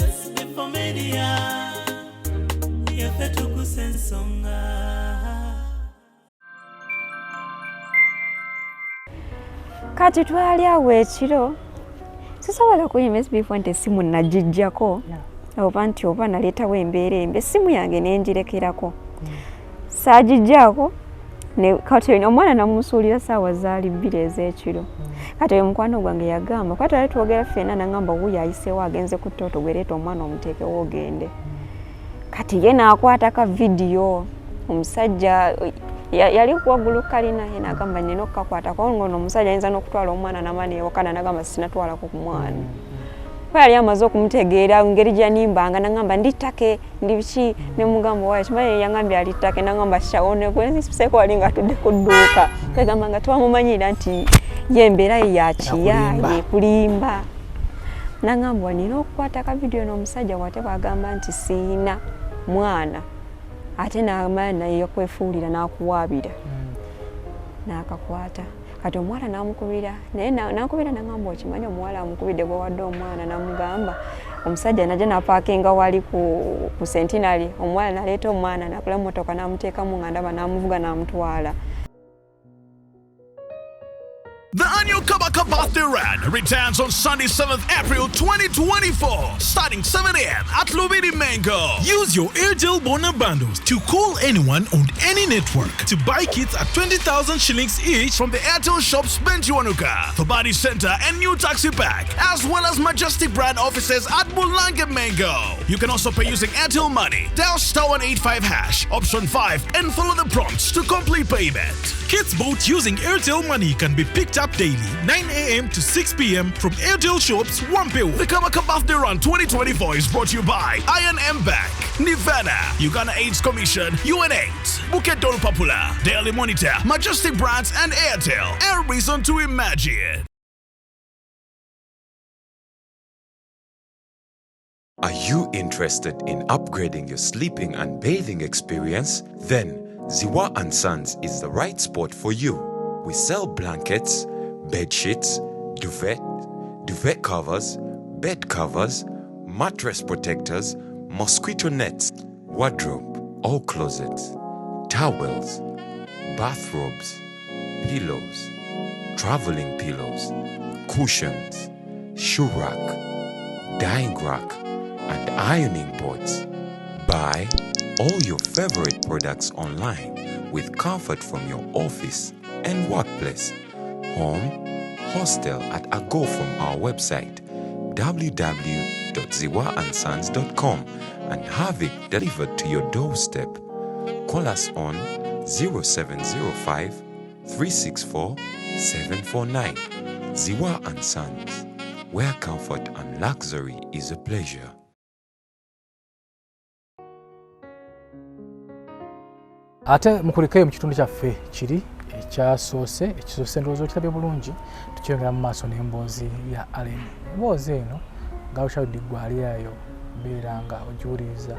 SB4 Media, Tuggussa Enssonga. Kati twali awo ekiro sisobola kuyima SB4 nti essimu nagijjako oba nti oba naleetawo embeera embi essimu yange nenjirekerako saagijjaako kati omwana namusuulira ssaawa zaali 2 ez'ekiro kati oyo mukwano gwange yagamba kwati ali twogera ffenna nagamba wuuyo ayiseewo agenze ku ttooto gwereeta omwana omuteekewo ogende kati ye naakwata ka vidiyo omusajja yali waggulu kalina ye nagamba nnina okukakwatako ngono omusajja ayinza n'okutwala omwana n'amaani ewakana nagamba sinatwalako ku mwana kuba yali amaze okumutegeera ngeri gyanimbanga nagamba ndittake ndi biki ne mugamba waayo kimanyi yangambye alittake nagamba shawone seko wali nga atudde ku dduuka kagamba nga twamumanyira nti ye embeera ye yakiya yekulimba nagamba nina okukwata ka vidiyo n'omusajja wate bwagamba nti siina mwana ate n'amaana yokwefuulira n'akuwaabira n'akakwata kati omuwala n'amukubira naye n'akubira nagamba okimanyi omuwala amukubidde gwe wadde omwana n'amugamba omusajja najja n'apaakinga wali ku sentinary omuwala n'aleeta omwana n'akula emmotoka n'amuteekamu nga ndaba n'amuvuga n'amutwala. The annual Kyoka birthday run returns on Sunday, 7th April 2024, starting 7 a.m. at Lubidi Mango. Use your Airtel Bona bundles to call anyone on any network to buy kits at 20,000 shillings each from the Airtel shops Benjuanuka, the Body Center and New Taxi Pack, as well as Majestic brand offices at Bulange Mango. You can also pay using Airtel Money. Dial *185# option 5 and follow the prompts to complete payment. Kits bought using Airtel Money can be picked up daily, 9 a.m. to 6 p.m. from Airtel shops Wampewu. The Kyoka birthday run 2024 is brought to you by I&M Bank, Nivana, Uganda AIDS Commission, UNAIDS, Bukit Dolu Popular, Daily Monitor, Majestic Brands and Airtel. A reason to imagine. Are you interested in upgrading your sleeping and bathing experience? Then Ziwa & Sons is the right spot for you. We sell blankets, bed sheets, duvet covers, bed covers, mattress protectors, mosquito nets, wardrobe, all closets, towels, bathrobes, pillows, traveling pillows, cushions, shoe rack, dyeing rack, and ironing boards. Buy all your favorite products online with comfort from your office and workplace, home, hostel at a go from our website www.ziwaansons.com and have it delivered to your doorstep. Call us on 0705 364 749. Ziwa & Sons, where comfort and luxury is a pleasure. Ate mukulikayo mu kitundu kyaffe kiri ekyasoose ndowooza okirabye bulungi tukyongera mu maaso n'emboozi ya Allen. Emboozi eno nga okyadiggwa ali ayo beera nga ogiwuliriza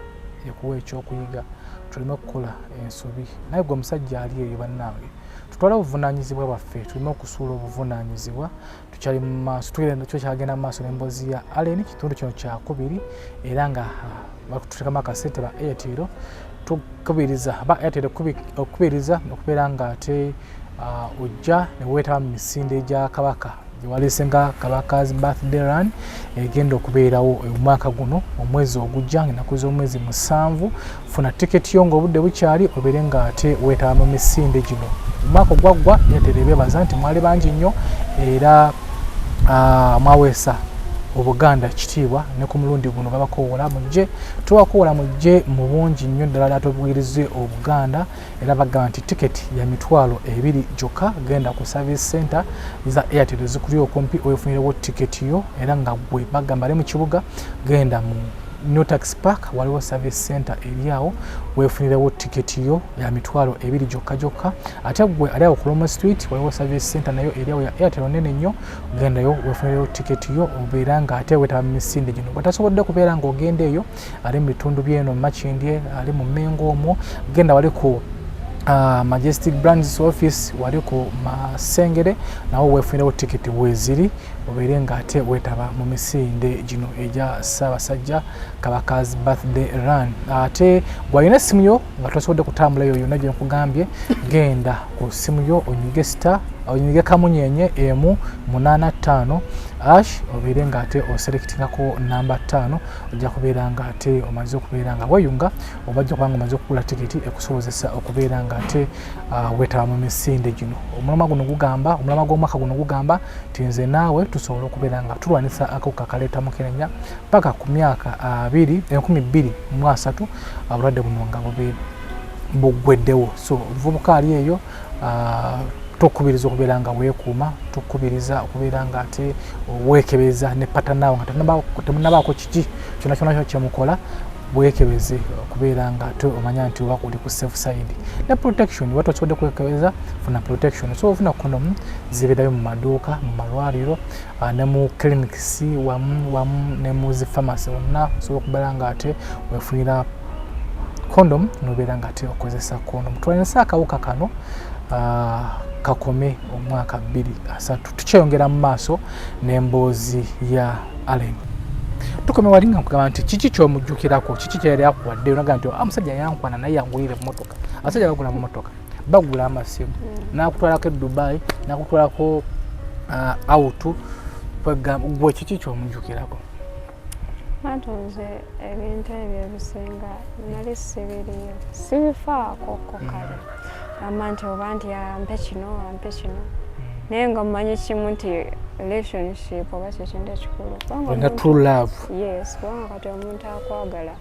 ekuwa ekyokuyiga tuleme okukola ensobi naye gwe omusajja ali eyo bannange tutwala obuvunaanyizibwa bwaffe tuleme okusuula obuvunaanyizibwa tukyali mu maaso tukyagenda mu maaso n'emboozi ya Allen kitundu kino kyakubiri era nga bakututekamu akasente ba Airtel tukubiriza ba Airtel okubiriza okubeera nga ate ojja ne weetaba mu misinde gya Kabaka gyewaleesenga Kabaka's birthday run egenda okubeerawo omwaka guno omwezi ogujja ennaku z'omwezi 7 funa tiketi yo ng'obudde bukyali obeere nga ate weetaba mu misinde gino omwaka ogwaggwa Airtel ebeebaza nti mwali bangi nnyo era mwaweesa Obuganda kitiibwa ne ku mulundi guno babakoowola mujje tuwakoowola mujje mu bungi nnyo ddala tubwirize Obuganda era bagamba nti tiketi ya $200 gyokka genda ku service center za Airtel zikuli okumpi oyefunirewo tiketi yo era nga gwe bagamba ali mu kibuga genda mu New Taxi Park waliwo service center eriawo wefunirewo tiketi yo ya $200 gyokka ate gwe ali awo ku Roma Street waliwo service center nayo eriawo ya Airtel nene nnyo gendayo wefunirewo tiketi yo obeera nga ate wetaba mu misinde gino bw'atasobodde kubeera ng'ogenda eyo ali mu bitundu by'eno Makindye ali mu Mengo omwo genda wali ku Majestic Brands Office wali ku Masengere nawo wefunirawo tiketi weziri obeere ng'ate weetaba mu misinde gino egya Ssaabasajja Kabaka's birthday run. Ate gwalina essimu yo nga tosobodde kutambula yo yonna gye nkugambye, genda ku ssimu yo onyige star onyige kamunyenye emu 85 ash obeere ng'ate oselekitingako namba 5 ojja kubeera ng'ate omaze okubeera nga weyunga oba ojja kubanga omaze okugula tiketi ekusobozesa okubeera ng'ate weetaba mu misinde gino. Omulamwa guno gugamba, omulamwa gw'omwaka guno gugamba nti nze naawe tusobola okubeera nga tulwanisa akawuka kaleeta mukenenya paka ku myaka 2023 obulwadde buno nga buggweddewo. So obuvubuka ali eyo tukubiriza okubeera nga weekuuma, tukubiriza okubeera nga ate weekebeza ne patanaawo nga temunabaako kiki kyonna kyonna kyemukola weekebeze okubeera nga ate omanya nti oba oli ku safe side. Ne protection watu osobodde kwekebeza funa protection. So ofuna kondomu zibeerayo mu maduuka, mu malwaliro ne mu clinics wamu ne mu zi pharmacy wonna osobola okubeera nga ate weefunira kondomu nobeera nga ate okozesa kondomu. Tulwanisa akawuka kano kakome omwaka 2023 tukyeyongera mu maaso n'emboozi ya Allen. Tukome wali nga nkugamba nti kiki kyomujjukirako, kiki kyeyali akuwadde onaga nti omusajja yankwana naye yangulire mu motoka. Abasajja bagula mu motoka bagula amasimu n'akutwalako e Dubai n'akutwalako auto gwe kiki kyomujjukirako? Matunze ebintu ebyo ebisinga nali sibiriyo sibifaako kale gamba nti oba nti ampe kino naye nga mmanyi kimu nti relationship oba kyekintu ekikulu nga true love. Yes, kubanga kati omuntu akwagala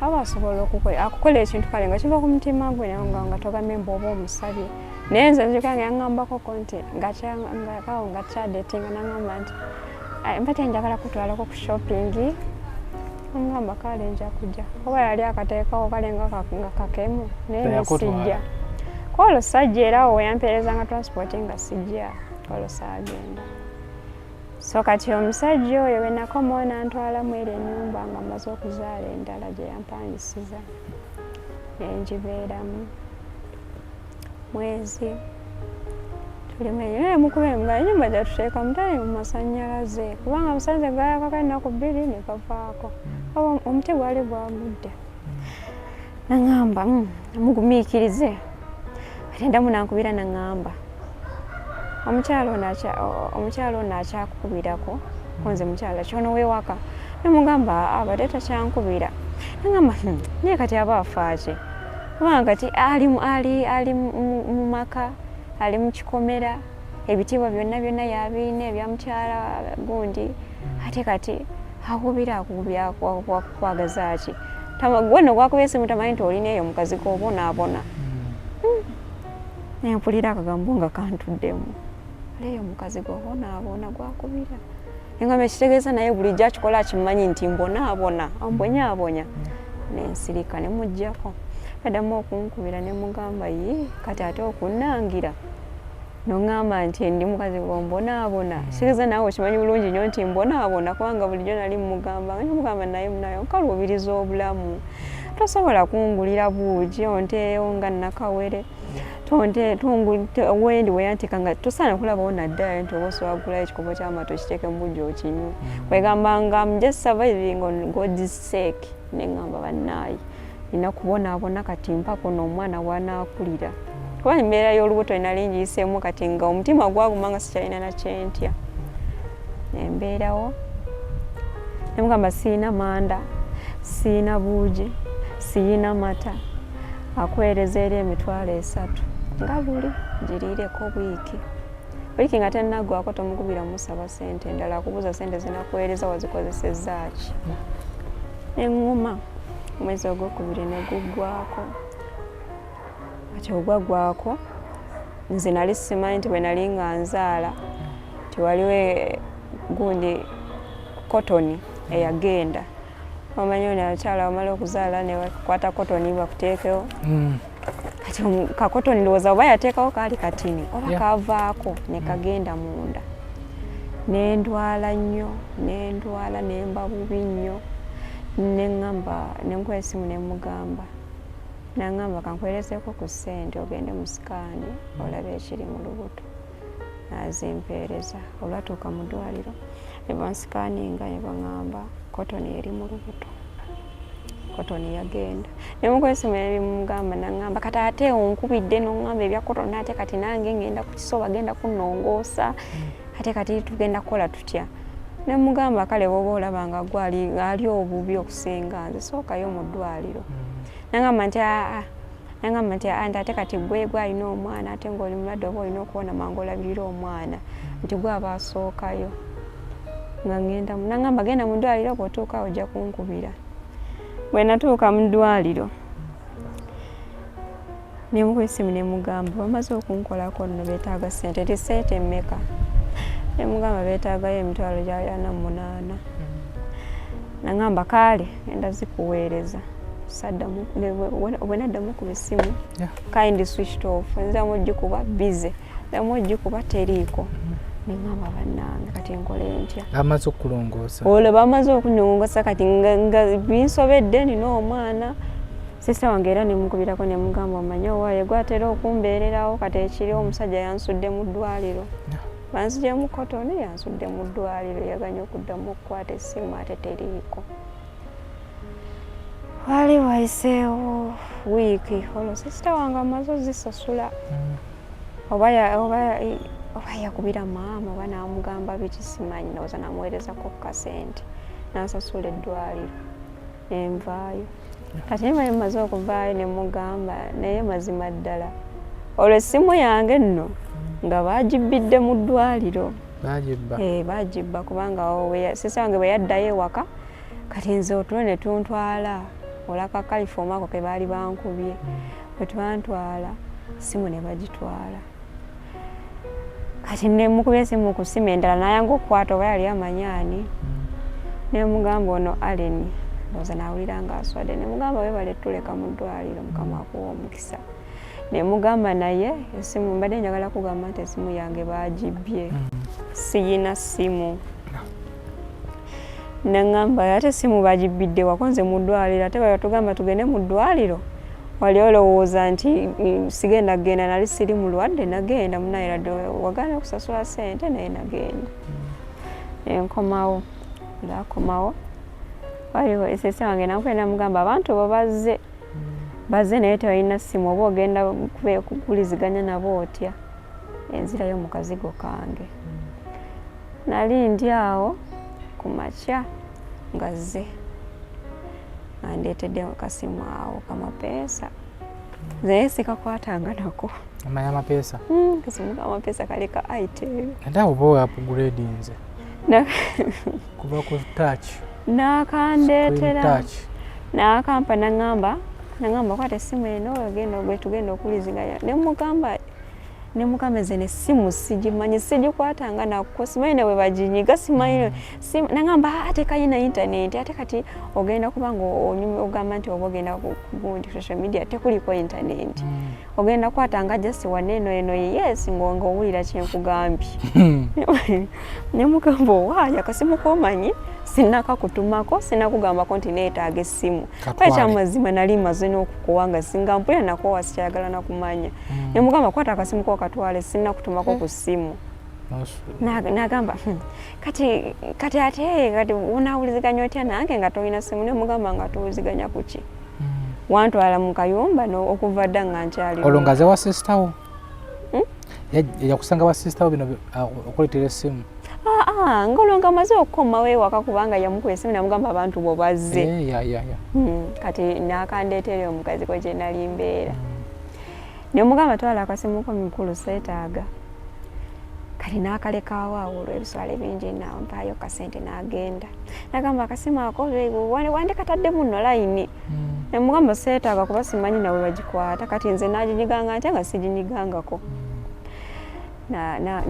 aba asobola akukola ekintu kale nga kiva ku mutima gwe naye nga togambye mbu oba omusabye. Naye nze nzikange yaŋŋambako nti nga kyadetinga naŋŋamba nti mpati njagala kutwalako ku shopping ngamba kale nja kujja oba yali akateekawo kale nga kakemu naye nesijja kwolwo sajja era awo yampeerezanga transport nga sijja kwolwo saagenda. So kati omusajja oyo bwe nakomawo n'antwalamu eri ennyumba nga mmaze okuzaala endala gye yampangisiza nenjibeeramu mwezi tulimenye mukube mga ennyumba gyatuteeka mutali mu masannyalaze kubanga amasannyalaze gayakaka ennaku 2 ne gavaako omuti gwali gwagudde. Naŋŋamba mugumiikirize ate ndamu nankubira naŋŋamba omukyalo ono akyakukubirako konze mukyala kyono weewaka nemugamba abadde takyankubira. Naŋŋamba naye kati aba afaaki kubanga kati ali mu maka ali mu kikomera ebitiibwa byonna yabiina ebya mukyala gundi ate kati akubira kwagaza ki gwe no gwakuba esimu tamanyi nti olina eyo mukazi gobonaabona. Naye mpulira akagambo nga kantuddemu eyo mukazi gobonaabona gwakubira engamba ekitegeeza naye bulijjo akikola akimanyi nti mbonaabona ambonyaabonya nensirika ne muggyako addamu okunkubira ne mugamba ye kati ate okunnangira noŋŋamba nti ndi mukazi gombonaabona kitegeeza naawe okimanyi bulungi nnyo nti mbonaabona kubanga bulijjo nali mugamba naye nkaluubiriza obulamu tosobola kungulira buugi onteeyo nga nakawere wendi weyantika nga tosaana kulabawo naddala nti oba osobola kugulayo ekikopo ky'amata okiteeke mu buugi okinywe kwegamba nga I'm just surviving on God's sake neŋŋamba bannaayi nina kubonaabona kati mpako n'omwana wanaakulira kuba embeera y'olubuto nali ngiyiseemu kati nga omutima gwaguma nga sikyalina nakyentya embeerawo nemugamba siina manda siina buugi siina mata akuweereza eri 3 nga buli giriireko wiiki nga tennaggwako tomugubira musaba sente endala akubuuza sente zinakuweereza wazikozesezza ki. Eŋŋuma omwezi ogwokubiri ne guggwako kati ogwaggwako nze nali simanyi nti bwe nali nga nzaala ti waliwo gundi kotoni eyagenda omanyi ono akyala omala okuzaala ne bakwata kotoni bakuteekewo kati kakotoni ndowooza oba yateekawo kaali katini oba kavaako ne kagenda munda nendwala nnyo nendwala nemba bubi nnyo neŋŋamba nenkuba essimu nemugamba nangamba kankwerezeeko ku ssente ogende mu sikaani olabe ekiri mu lubuto. Nazimpeereza olwatuuka mu ddwaliro ne bansikaaninga ne baŋŋamba kotoni eri mu lubuto. Kotoni yagenda ne mukwesimu ebimugamba naŋŋamba kati ate onkubidde n'oŋŋamba ebya kotoni ate kati nange ngenda ku kiso bagenda kunnongoosa ate kati tugenda kukola tutya. Ne mugamba kale bw'oba olaba nga ali obubi okusinga nze sookayo mu ddwaliro. Naŋŋamba nti ate kati gwe alina omwana ate ng'oli mulwadde oba olina okuwona mangu olabirira omwana nti gwe aba asookayo nga ngenda. Naŋŋamba genda mu ddwaliro bw'otuuka ojja kunkubira. Bwe natuuka mu ddwaliro ne mukwesimu ne mugamba bamaze okunkolako nno beetaaga ssente ti ssente mmeka. Ne mugamba beetaagayo emitwalo gya 48. Naŋŋamba kaale ngenda zikuweereza. Bwe naddamu ku bisimu kind switched off nzamu ogikuba busy nzamu ogikuba teriiko. Neŋŋamba bannange kati nkole ntya. Bamaze okulongoosa. Olwo bamaze okunnongoosa kati nga binsobedde nina omwana. Sista wange era nemukubirako ne mugamba omanyi owaaye gwatera okumbeererawo kati ekiri omusajja yansudde mu ddwaliro. Banzigyemu kotoni yansudde mu ddwaliro yaganya okuddamu okukwata essimu ate teriiko. Wali wayiseewo wiiki olwo sisita wange amaze ozisasula oba yakubira maama oba namugamba biki simanyi ndowooza namuweerezako kasente nasasula eddwaliro nenvaayo. Kati niba maze okuvaayo nemugamba naye mazima ddala olwo essimu yange nno nga bagibbidde mu ddwaliro. Bagibba kubanga sisita wange bwe yaddayo ewaka kati nze otulo ne tuntwala olaka kalifomu ako ke baali bankubye. Bwe twantwala simu ne bagitwala. Kati ne mukubye esimu ku simu endala nayanga okukwata oba yali amanyaani. Ne mugamba ono Aleni ndowooza nawulira nga aswadde. Ne mugamba webale tuleka mu ddwaliro Mukama akuwa omukisa. Ne mugamba naye esimu mbadde njagala kugamba nti esimu yange bagibbye. Siyina simu. Naŋŋamba ate simu bagibbidde wakonze mu ddwaliro ate batugamba tugende mu ddwaliro wali olowooza nti sigenda kgenda nali siri mulwadde nagenda munayiradde wagaana okusasula ssente naye nagenda. Enkomawo olwakomawo waliwo esese wange nakwenda mugamba abantu bo bazze naye tebalina simu oba ogenda kukuliziganya nabo otya. Enzirayo mu kazigo kange nali ndi awo ku makya nga zze andeetedde kasimu awo kamapeesa naye sikakwatanga nako. Amanya amapeesa? Kasimu kamapeesa kali ka itel. Ate awo oba upgradinze kuva ku touch nakandeetera nakampa naŋŋamba kwata essimu eno tugenda okuliziganya. Nemugamba nze n'essimu sigimanyi sigikwatanga nako simanyi ne bwe baginyiga simanyi. Naŋŋamba ate kayina intaneti ate kati ogenda kuba nga ogamba nti oba ogenda ku social media tekuliko intaneti ogenda kwatanga just waneeno eno yes ng'owulira kyenkugambye. Nemugamba owaayo akasimu komanyi sinakakutumako sinakugambako nti neetaaga essimu ekyamazima nali maze n'okukuwa nga singa mpulira nakowa sikyayagala nakumanya. Nemugamba kwata akasimu ko katwale sinakutumako ku ssimu. Nagamba kati ate unaawuliziganya otya nange nga tolina ssimu. Nemugamba nga tuwuliziganya ku ki? Wantwala mu kayumba okuva dda nga nkyaliwo. Olwo ngaze wa sisita wo yakusanga wa sisita wo bino okuleetera essimu? Ngolwo nga amaze okukomawo ewaka kubanga yamukuba essimu namugamba abantu bo bazze. Kati nakandeetera omukazi kwe gye nali mbeera. Nemugamba twala akasimu ko mikulu seetaaga. Kati n'akalekaawo awo olwo ebiswala bingi nampaayo kasente n'agenda. Nagamba akasimu ako wandikataddemu nno layini. Nemugamba seetaaga kuba simanyi nawe bagikwata kati nze naginyiganga ntya nga siginyigangako.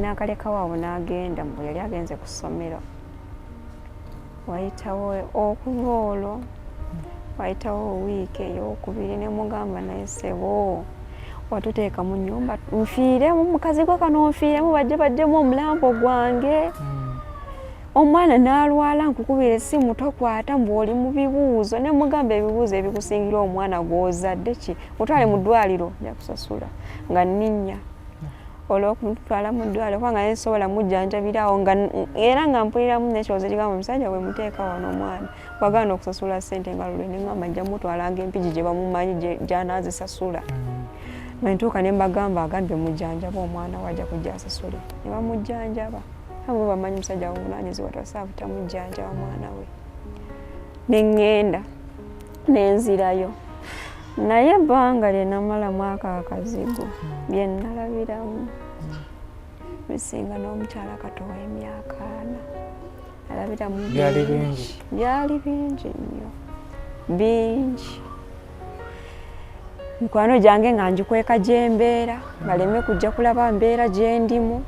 N'akalekawo awo n'agenda mbu yali agenze ku ssomero. Wayitawo okuva olwo wayitawo wiiki ey'okubiri nemugamba naye ssebo watuteeka mu nnyumba nfiiremu mukazi gwe kano nfiiremu bajjemu omulambo gwange omwana n'alwala nkukubira essimu tokwata mbu oli mu bibuuzo ne mugamba ebibuuzo ebikusingira omwana gw'ozadde ki otwale mu ddwaliro ja kusasula nga nninnya olw'okumutwala mu ddwaliro kubanga nsobola mujjanjabirawo era nga mpuliramu nekyozo kigamba omusajja bwe muteeka wano omwana wagaana okusasula ssente nga lulwe ne ngamba ajja mutwalanga empigi gye bamumanyi gy'anaazisasula bwentuuka ne mbagamba agambye mujjanjaba omwana wajja kujja asasule ne bamujjanjaba abo bamanyi musajja w'obuvunaanyizibwa tasaabu tamujjanjaba mwana we ne ŋŋenda n'enzirayo naye ebbanga lye namala mwaka akazigo bye nalabiramu bisinga n'omukyala kato w'emyaka 4 alabiramu byali bingi nnyo bingi mikwano gyange nga njikweka gye mbeera baleme kujja kulaba mbeera gye ndimu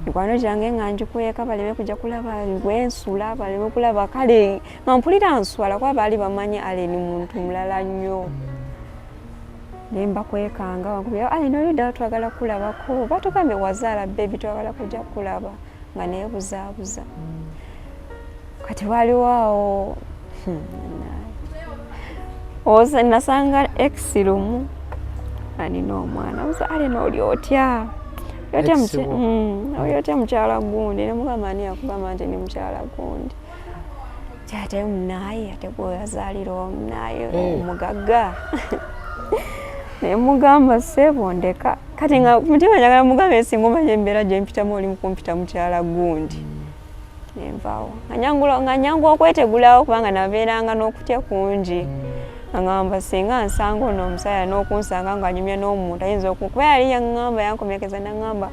mikwano gyange nga njikweka baleme kujja kulaba wensula baleme kulaba kale nga mpulira nswala kuba baali bamanyi Aleni muntu mulala nnyo nemba kwekanga wakubira Aleni oyo ddala twagala kulabako batugambye wazaala bebi twagala kujja kulaba nga neebuzaabuza kati waliwo oza nasanga exirumu alina omwana oza Aleni oli otya oyotya mukyala gundi nemugamba ani akugamba nti ni mukyala gundi kyate munaye ate gweyazaalira omunaye omugagga nemugamba ssebo ndeka kati nga mutima njagala mugamba esinga omanya embeera gye mpitamu oli mukumpita mukyala gundi nenvaawo nga nyangu okwetegulawo kubanga nabeeranga n'okutya kungi angamba singa nsanga ono omusaya n'okunsanga ng'anyumya n'omuntu ayinza kuba yali yaŋŋamba yankomekeza naŋŋamba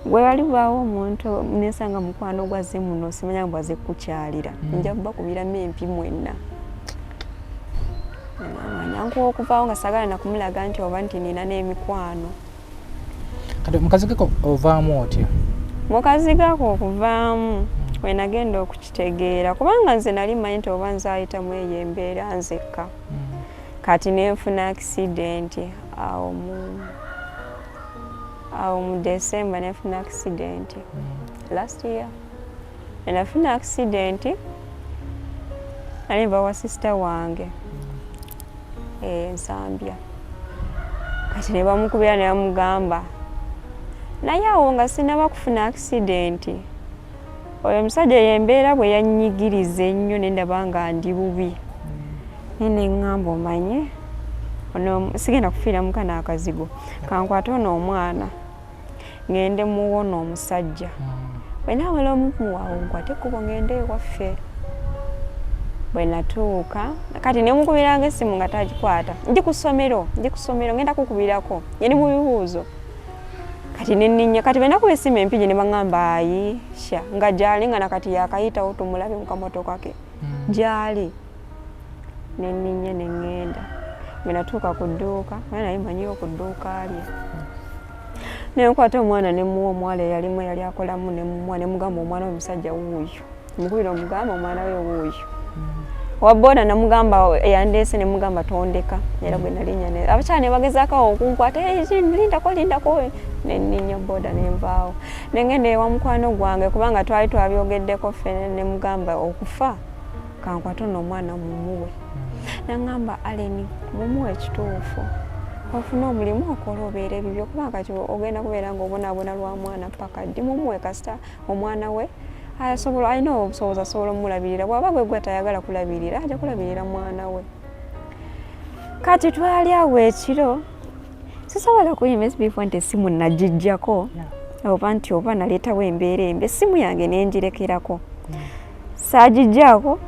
gwe walibaawo omuntu nensanga mukwano gwaze muno simanya mbu aze kukyalira nja kubakubiramu empi mwenna nyangu okuvaawo nga sagala nakumulaga nti oba nti nina n'emikwano kati mukazi gako ovaamu otya mukazi gako okuvaamu wenagenda okukitegeera kubanga nze nali manyi nti oba nzaayitamu eyo embeera nzekka kati nenfuna accident awo mu December nenfuna accident last year nafuna accident naliva wa sister wange Zambia kati ne bamukubira ne bamugamba naye awo nga sinaba kufuna accident oyo musajja yembeera bwe yannyigiriza ennyo nendaba nga ndi bubi nene ŋŋamba omanye ono sigenda kufiira mukana akazigo kankwate ono omwana ngende muwona omusajja bwe naawala omukumuwaawo nkwate ekkubo ngende ewaffe bwe natuuka kati nemukubiranga essimu nga tagikwata ndi ku ssomero ngenda kukubirako yeni mu bibuuzo kati nenninya kati benakuba essimu empigi ne baŋŋamba ayi sha nga gyali nga nakati yakayitawo tumulabe mu kamotoka ke gyali nenninya neŋŋenda bwe natuuka ku dduuka naye manyiyo ku dduuka lye nenkwata omwana nemuwa omuwala eyalimu eyali akolamu nemugamba omwana omusajja wuuyo mukubira omugamba omwana we wuuyo waboda namugamba yandeese nemugamba tondeka era gwe nalinya abakyala ne bagezaako okunkwata lindako nenninya boda nenvaawo nengenda ewa mukwano gwange kubanga twali twabyogeddeko ffe nemugamba okufa kankwata ono omwana mumuwe naŋŋamba Aleni mumuwe ekituufu ofuna omulimu okola obeera ebibyo kubanga kati ogenda kubeera ng'obonaabona lwa mwana paka ddi mumuwe kasita omwana we alina obusobozi asobola omulabirira bw'aba gwe gwe tayagala kulabirira ajja kulabirira mwana we kati twali awo ekiro sisobola kuyima SB4 nti essimu nagijjako oba nti oba naleetawo embeera embi essimu yange nenjirekerako saagijjaako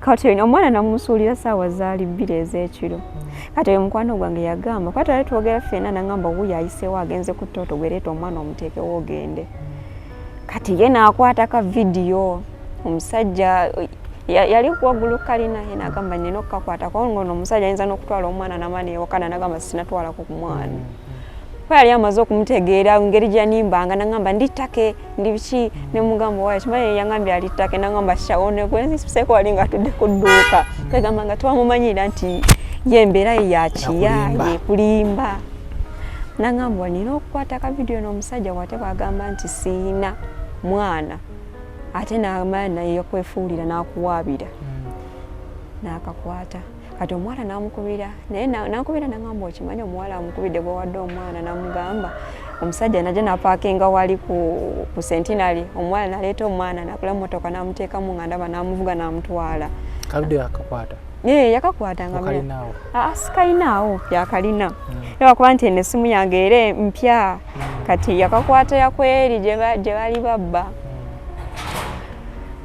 kati omwana namusuulira saawa zaali 2 ez'ekiro kati oyo mukwano gwange yagamba kuba twali twogera ffenna naŋŋamba wuuyo ayiseewo agenze ku ttooto gwereeta omwana omuteekewo ogende kati ye naakwata ka vidiyo omusajja yali waggulu kalina ye nagamba nina okukakwatako ngono omusajja ayinza n'okutwala omwana namaani ewakana nagamba sinatwalako ku mwana kuba yali amaze okumutegeera ngeri gyanimbanga naŋŋamba ndittake ndi biki nemugamba waayo kimanyi yangambye alittake naŋŋamba shawonekwensiseko wali nga atudde ku dduuka kagamba nga twamumanyira nti ye embeera ye yakiya yekulimba naŋŋamba nina okukwata ka vidiyo n'omusajja wate bwagamba nti siina mwana ate n'amala naye yakwefuulira n'akuwaabira n'akakwata kati omuwala n'amukubira naye n'ankubira n'agamba okimanyi omuwala amukubidde bwewadde omwana n'amugamba omusajja najja n'apaakinga wali ku sentinary omuwala n'aleeta omwana n'akula mmotoka n'amuteekamu nga ndaba n'amuvuga n'amutwala kaludde akakwata yakakwata nga sikalinaawo yakalina lwakuba nti eno essimu yange era mpya kati yakakwata yakweri gye bali babba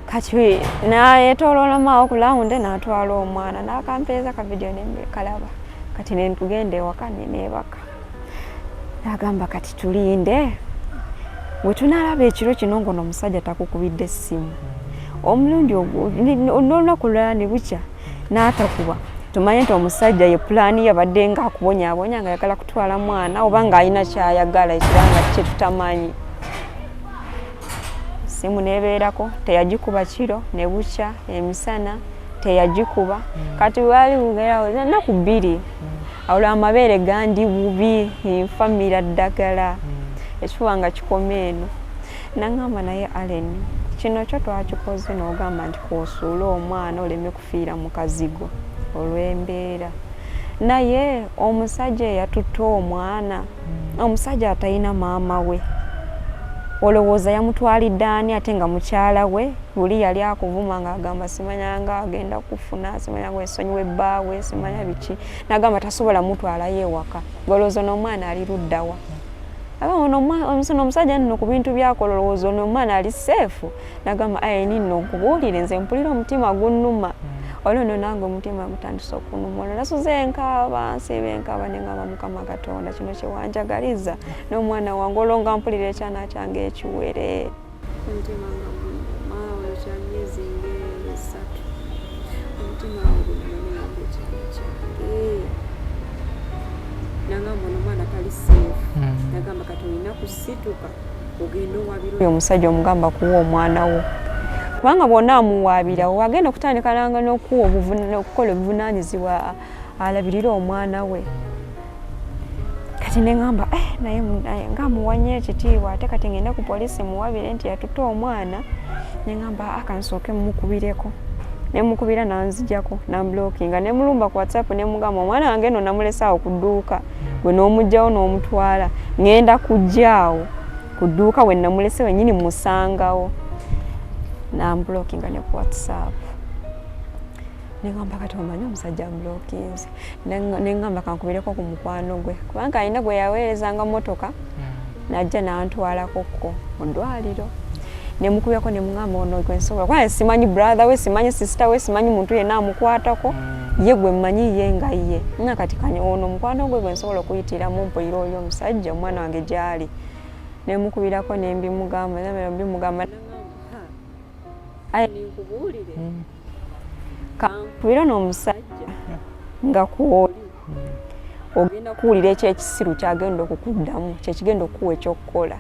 kati nayetooloola maawo ku lawundi n'atwala omwana n'akampeeza ka vidiyo kalaba kati netugenda ewaka neneebaka n'agamba kati tulinde bwe tunalaba ekiro kino ngono omusajja takukubidde essimu omulundi n'olunaku lulala ne bukya n'atakuba tumanye nti omusajja ye pulaani yabadde nga akubonyaabonya nga ayagala kutwala mwana oba ng'alina kyayagala ekiranga kye tutamanyi simu nebeerako teyagikuba kiro ne bukya emisana teyagikuba kati wali bugerawo nnaku 2 awula amabeere gandi bubi nfamira ddagala ekifuba nga kikoma eno nangamba naye Allen kino kyo twakikoze n'ogamba nti kwosuula omwana oleme kufiira mu kazigo olw'embeera naye omusajja eyatutta omwana omusajja atalina maama we olowooza yamutwalidde ani ate nga mukyala we buli yali akuvuma ng'agamba simanyanga agenda kufuna simanyanga esonyiwa ebbaawe simanya biki n'agamba tasobola mutwalayo ewaka ng'olowooza n'omwana ali luddawa omusajja nno ku bintu byakola olowooza n'omwana ali seefu n'agamba ayini nno nkubuulire nze mpulira omutima gunnuma olwo nno nange omutima gutandise okunuma olwo nasuze enkaaba nsiiba enkaaba ne ngamba Mukama Katonda kino kye wanjagaliza n'omwana wange olwo nga mpulira ekyana kyange ekiwere omutima nga gunnuma olwo kya myezi nga 3 omutima gunnuma ekyana kyange nagamba omwana tali seefu nagamba kati olina kusituka ogenda owabira oyo omusajja omugamba kuwa omwana wo kubanga bwonna amuwaabirawo agenda okutandikanga n'okukola obuvunaanyizibwa alabirira omwana we kati neŋŋamba naye ngaamuwanye ekitiibwa ate kati ngenda ku poliisi muwabire nti yatutta omwana neŋŋamba akansooke mumukubireko nemukubira nanzijako namblokinga nemulumba ku WhatsApp nemugamba omwana wange no namulesaawo ku dduuka gwe n'omugjawo n'omutwala ngenda kujjaawo ku dduuka we namulese wennyini musangawo namblokinga ne ku WhatsApp nengamba kati omanyi omusajja amblokinze nengamba kankubireko ku mukwano gwe kubanga alina gwe yaweerezanga motoka najja nantwalakokko mu ddwaliro nemukubirako nemugamba ono gwe nsobola kubanga simanyi brother we simanyi sister we simanyi muntu yenna amukwatako ye gwe mmanyi ye nga ye nga kati kanya ono mukwano gwe gwe nsobola okuyitiramu mpulira oyo omusajja omwana wange gyali nemukubirako nembimugamba aye ninkubuulire kankubira n'omusajja nga kuoli ogenda kuwulira ekyekisiru kyagenda okukuddamu kyekigenda okukuwa ekyokukola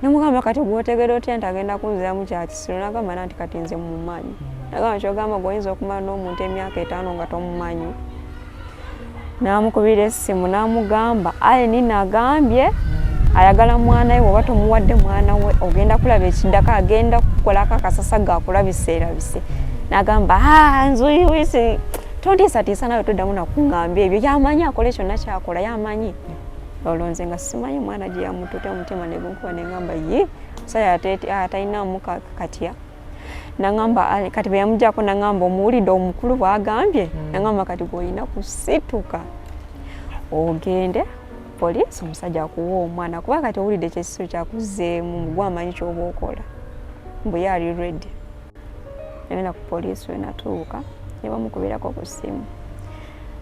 nemugamba kati gwotegera otya nti agenda kunziramu kyakisiru nagamba nti kati nze mumanyi nagamba kyogamba gwoyinza okumala n'omuntu emyaka 5 nga tomumanyi namukubira essimu namugamba Allen nagambye ayagala mwana we oba tomuwadde mwana we ogenda kulaba ekiddako agenda kukolako akasasa gaakula biseera bise nagamba nzuyiwisi tontiisatiisa nawe toddamu nakuŋŋambya ebyo yamanyi akole kyonna kyakola yamanyi olwo nze nga simanyi mwana gye yamutute omutima negunkuba neŋŋamba ye musajja atalinamu katya naŋŋamba kati bwe yamugyako naŋŋamba omuwulidde omukulu bwagambye naŋŋamba kati gweolina kusituka ogende poliisi omusajja akuwa omwana kuba kati owulidde ekyekisiru kyakuzeemu mugwe amanyi kyoba okola mbu ye ali ready nagenda ku poliisi we natuuka ne bamukubirako ku ssimu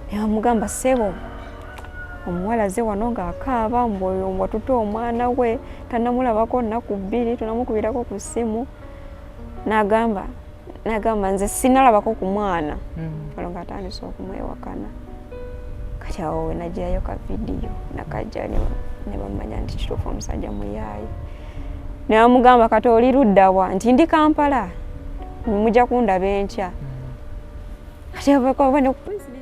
ne bamugamba ssebo omuwala ze wano ng'akaaba mbu watutta omwana we tannamulabako nnaku 2 tunamukubirako ku ssimu n'agamba nze sinalabako ku mwana olwo ng'atandise okumwewakana kati awo we najjayo ka vidiyo nakajja ne bamanya nti kituufu omusajja muyaayi ne bamugamba kati oli luddawa nti ndi Kampala mujja kundaba enkya kati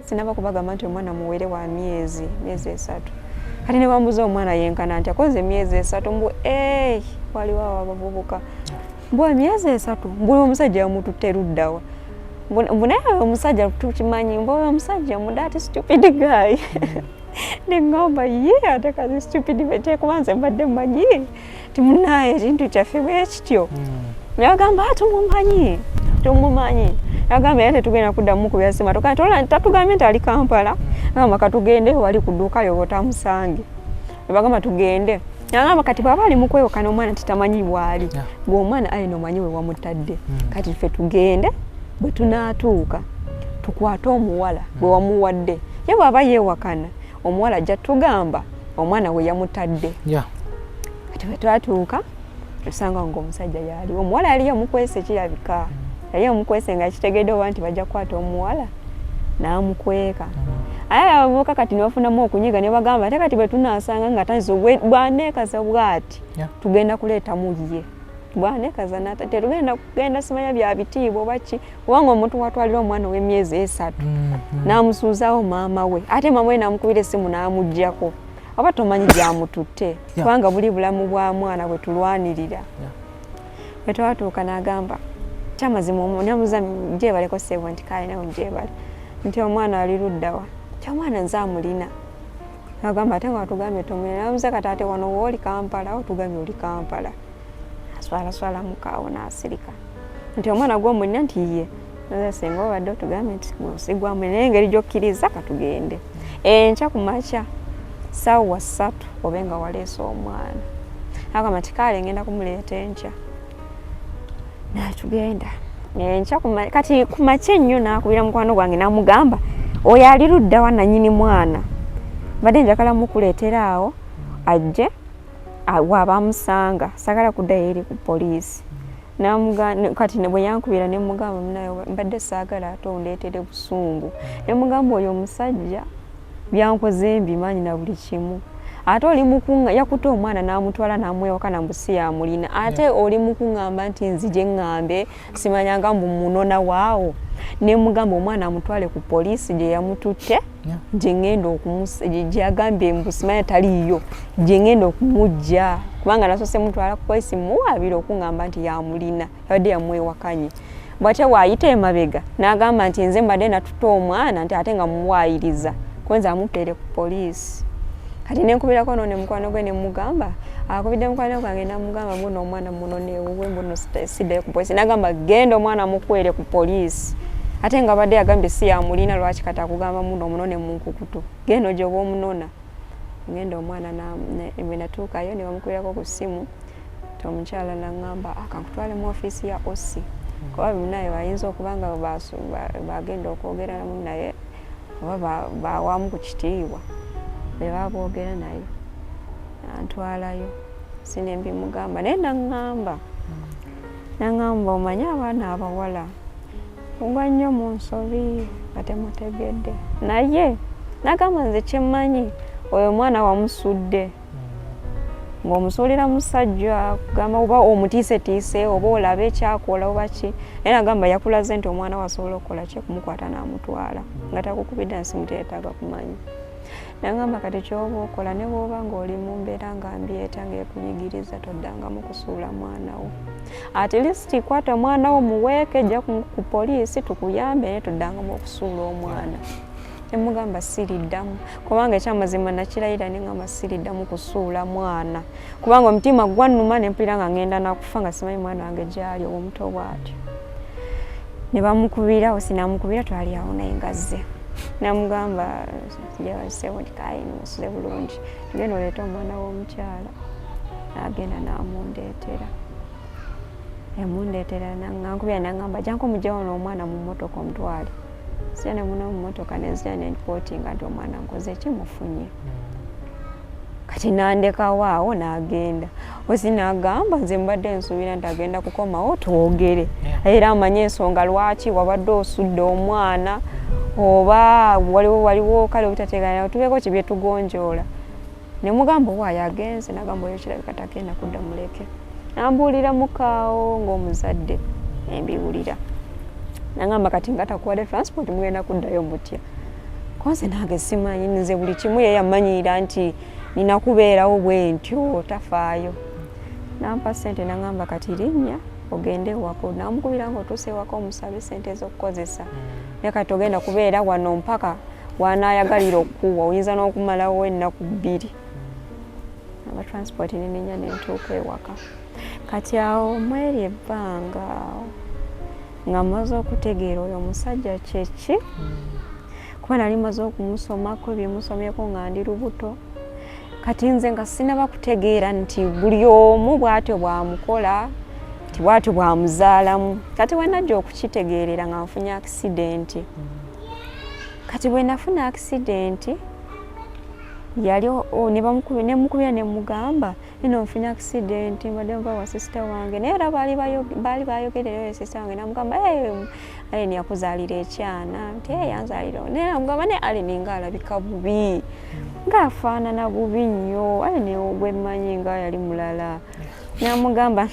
sinaba kubagamba nti omwana muwere wa myezi 3 kati ne bambuza omwana yenkana nti akoze myezi 3 mbu waliwo abavubuka mbwa myezi 3 mbwa omusajja yamututte luddawa mbuna omusajja tukimanyi mbwa omusajja mudati stupid guy nengamba ye ate kazi stupid bete kubanze mbadde mmanyi timunaye ekintu kyaffe bwekityo yagamba tumumanyi yagamba yate tugenda kuddamu ku byasima tatugambye nti ali Kampala ngamba katugende wali ku dduuka yobota musange bagamba tugende yagamba kati baba ali mukwewokana omwana titamanyi bwali gwe omwana alina omanyi we wamutadde kati ffe tugende bwe tunaatuuka tukwate omuwala bwe wamuwadde ye bwaba yeewakana omuwala ajja tugamba omwana we yamutadde kati bwe twatuuka tusanga ng'omusajja yali omuwala yali yamukwese kirabika yali yamukwese nga kitegedde oba nti bajja kukwata omuwala n'amukweka aye abavubuka kati nebafunamu okunyiga ne bagamba ate kati bwe tunaasanga nga tanzi bwaneekaza bwati tugenda kuleetamu ye bwaneekaza tetugenda kugenda simanya bya bitiibwa oba ki kubanga omuntu watwalira omwana w'emyezi 3 n'amusuuzaawo maama we ate maama we n'amukubira essimu n'amuggyako oba tomanyi gyamututte kubanga buli bulamu bwa mwana bwe tulwanirira bwe twatuuka n'agamba kyamazima namuza gyebaleko ssebo nti kale nawe gyebale nti omwana ali luddawa kyomwana nze amulina agamba ate nga tugambye tomulina namuza kati ate wano wooli Kampala otugambye oli Kampala aswalaswala mukaawo n'asirika nti omwana gw'omulina nti ye singa obadde otugambye nti osigwamu naye engeri gy'okkiriza katugende enkya ku makya ssaawa 3 obe nga waleese omwana agamba nti kale ngenda kumuleeta enkya natugenda enkya kati ku makya ennyo n'akubira mukwano gwange n'amugamba oyo ali luddawa nannyini mwana badde njakala mukuleetera awo ajje waabamusanga sagala kuddayo eri ku poliisi kati bwe yankubira ne mugamba munayo mbadde saagala ate ondeetere busungu ne mugamba oyo omusajja byankoze mbimanyi na buli kimu ate oli mukunga yakuta omwana n'amutwala n'amwewaka nambusi yamulina ate oli mukungamba nti nzije ngambe simanyanga mbu munona waawo ne mugamba omwana amutwale ku poliisi gye yamututte gye ngenda gyagambye mbu simanya taliyo gye ngenda okumujja kubanga nasose mutwala ku poliisi muwaabira okungamba nti yamulina yabadde yamwewakanye bwate waayita emabega n'agamba nti nze mbadde natuta omwana nti ate nga mumuwaayiriza kwenza amupeere ku poliisi kati nenkubirako none mukwano gwe nemugamba akubidde mukwano gwange namugamba muno omwana munoneewe mbuno siddayo ku poliisi nagamba genda omwana mukwere ku poliisi ate nga badde yagambye si yamulina lwaki kati akugamba muno omunone munkukutu genda gyoba omunona ngenda omwana bwe natuukayo ne bamukubirako ku ssimu omukyala nagamba akankutwale mu ofiisi ya osi kuba munaye bayinza okubanga bagenda okwogera naye oba bawamu ku kitiibwa bebaboogera naye antwalayo sinembimugamba naye naŋŋamba omanyi abaana abawala mugwa nnyo mu nsobi batemutegedde naye nagamba nze kyemmanyi oyo omwana wamusudde ng'omusuulira musajja kugamba oba omutiisetiise oba olaba ekyakola oba ki naye nagamba yakulaze nti omwana wasobola okukola ki kumukwata n'amutwala nga takukubidde nsimu teetaaga kumanya nagamba kati kyoba okola ne bw'oba ng'oli mu mbeera nga mbyeta ng'ekunyigiriza toddangamu kusuula mwana wo at least kwata mwana wo muweeke ejja ku poliisi tukuyambe naye toddangamu okusuula omwana nemugamba siriddamu kubanga ekyamazima nakirayira nengamba siriddamu kusuula mwana kubanga omutima gwannuma nempulira nga ngenda nakufa nga simanyi mwana wange gyali omuto bwatyo ne bamukubira osinamukubira twali awo naye ngazze namugamba sebo nti kayi musuze bulungi tugenda oleeta omwana w'omukyala nagenda namundeetera emundeetera nankubira nagamba janko mugyawo n'omwana mu mmotoka omutwale sijja nemuna mu mmotoka nenzija nenpootinga nti omwana nkoze ekimufunye kati nandekawo awo n'agenda osi n'agamba nze mbadde nsuubira nti agenda kukomawo twogere era amanye ensonga lwaki wabadde osudde omwana oba waliwo kale obutategeerana tubeeko kibye tugonjoola ne mugamba owaayo agenze nagamba oyo kirabika tagenda kudda muleke nambuulira mukaawo ng'omuzadde embiwulira nagamba kati nga takuwadde transport mugenda kuddayo mutya konse nange simanyi nze buli kimu ye yamanyira nti nina kubeerawo bwe ntyo tafaayo nampa ssente nagamba kati linnya ogende wako namukubira ng'otuuse wako omusabe sente ez'okukozesa naye kati ogenda kubeera wano mpaka wanayagalira okuwa oyinza n'okumalawo ennaku 2 aba transport nenenya nentuuka ewaka kati awo mweri ebbanga nga maze okutegeera oyo omusajja kyeki kuba nali maze okumusomako ebimusomyeko nga ndi lubuto kati nze nga sinaba kutegeera nti buli omu bw'atyo bwamukola nti bw'atyo bwamuzaalamu kati bwe najja okukitegeerera nga nfunye akisidenti kati bwe nafuna akisidenti yali nemukubira nemugamba eno nfunye akisidenti mbadde nva wa sisita wange naye era baali bayogererayo sisita wange namugamba Aleni yakuzaalira ekyana nti yanzaalira naye namugamba ne Aleni ng'alabika bubi ng'afaanana bubi nnyo Aleni gwe mmanyi nga yali mulala namugamba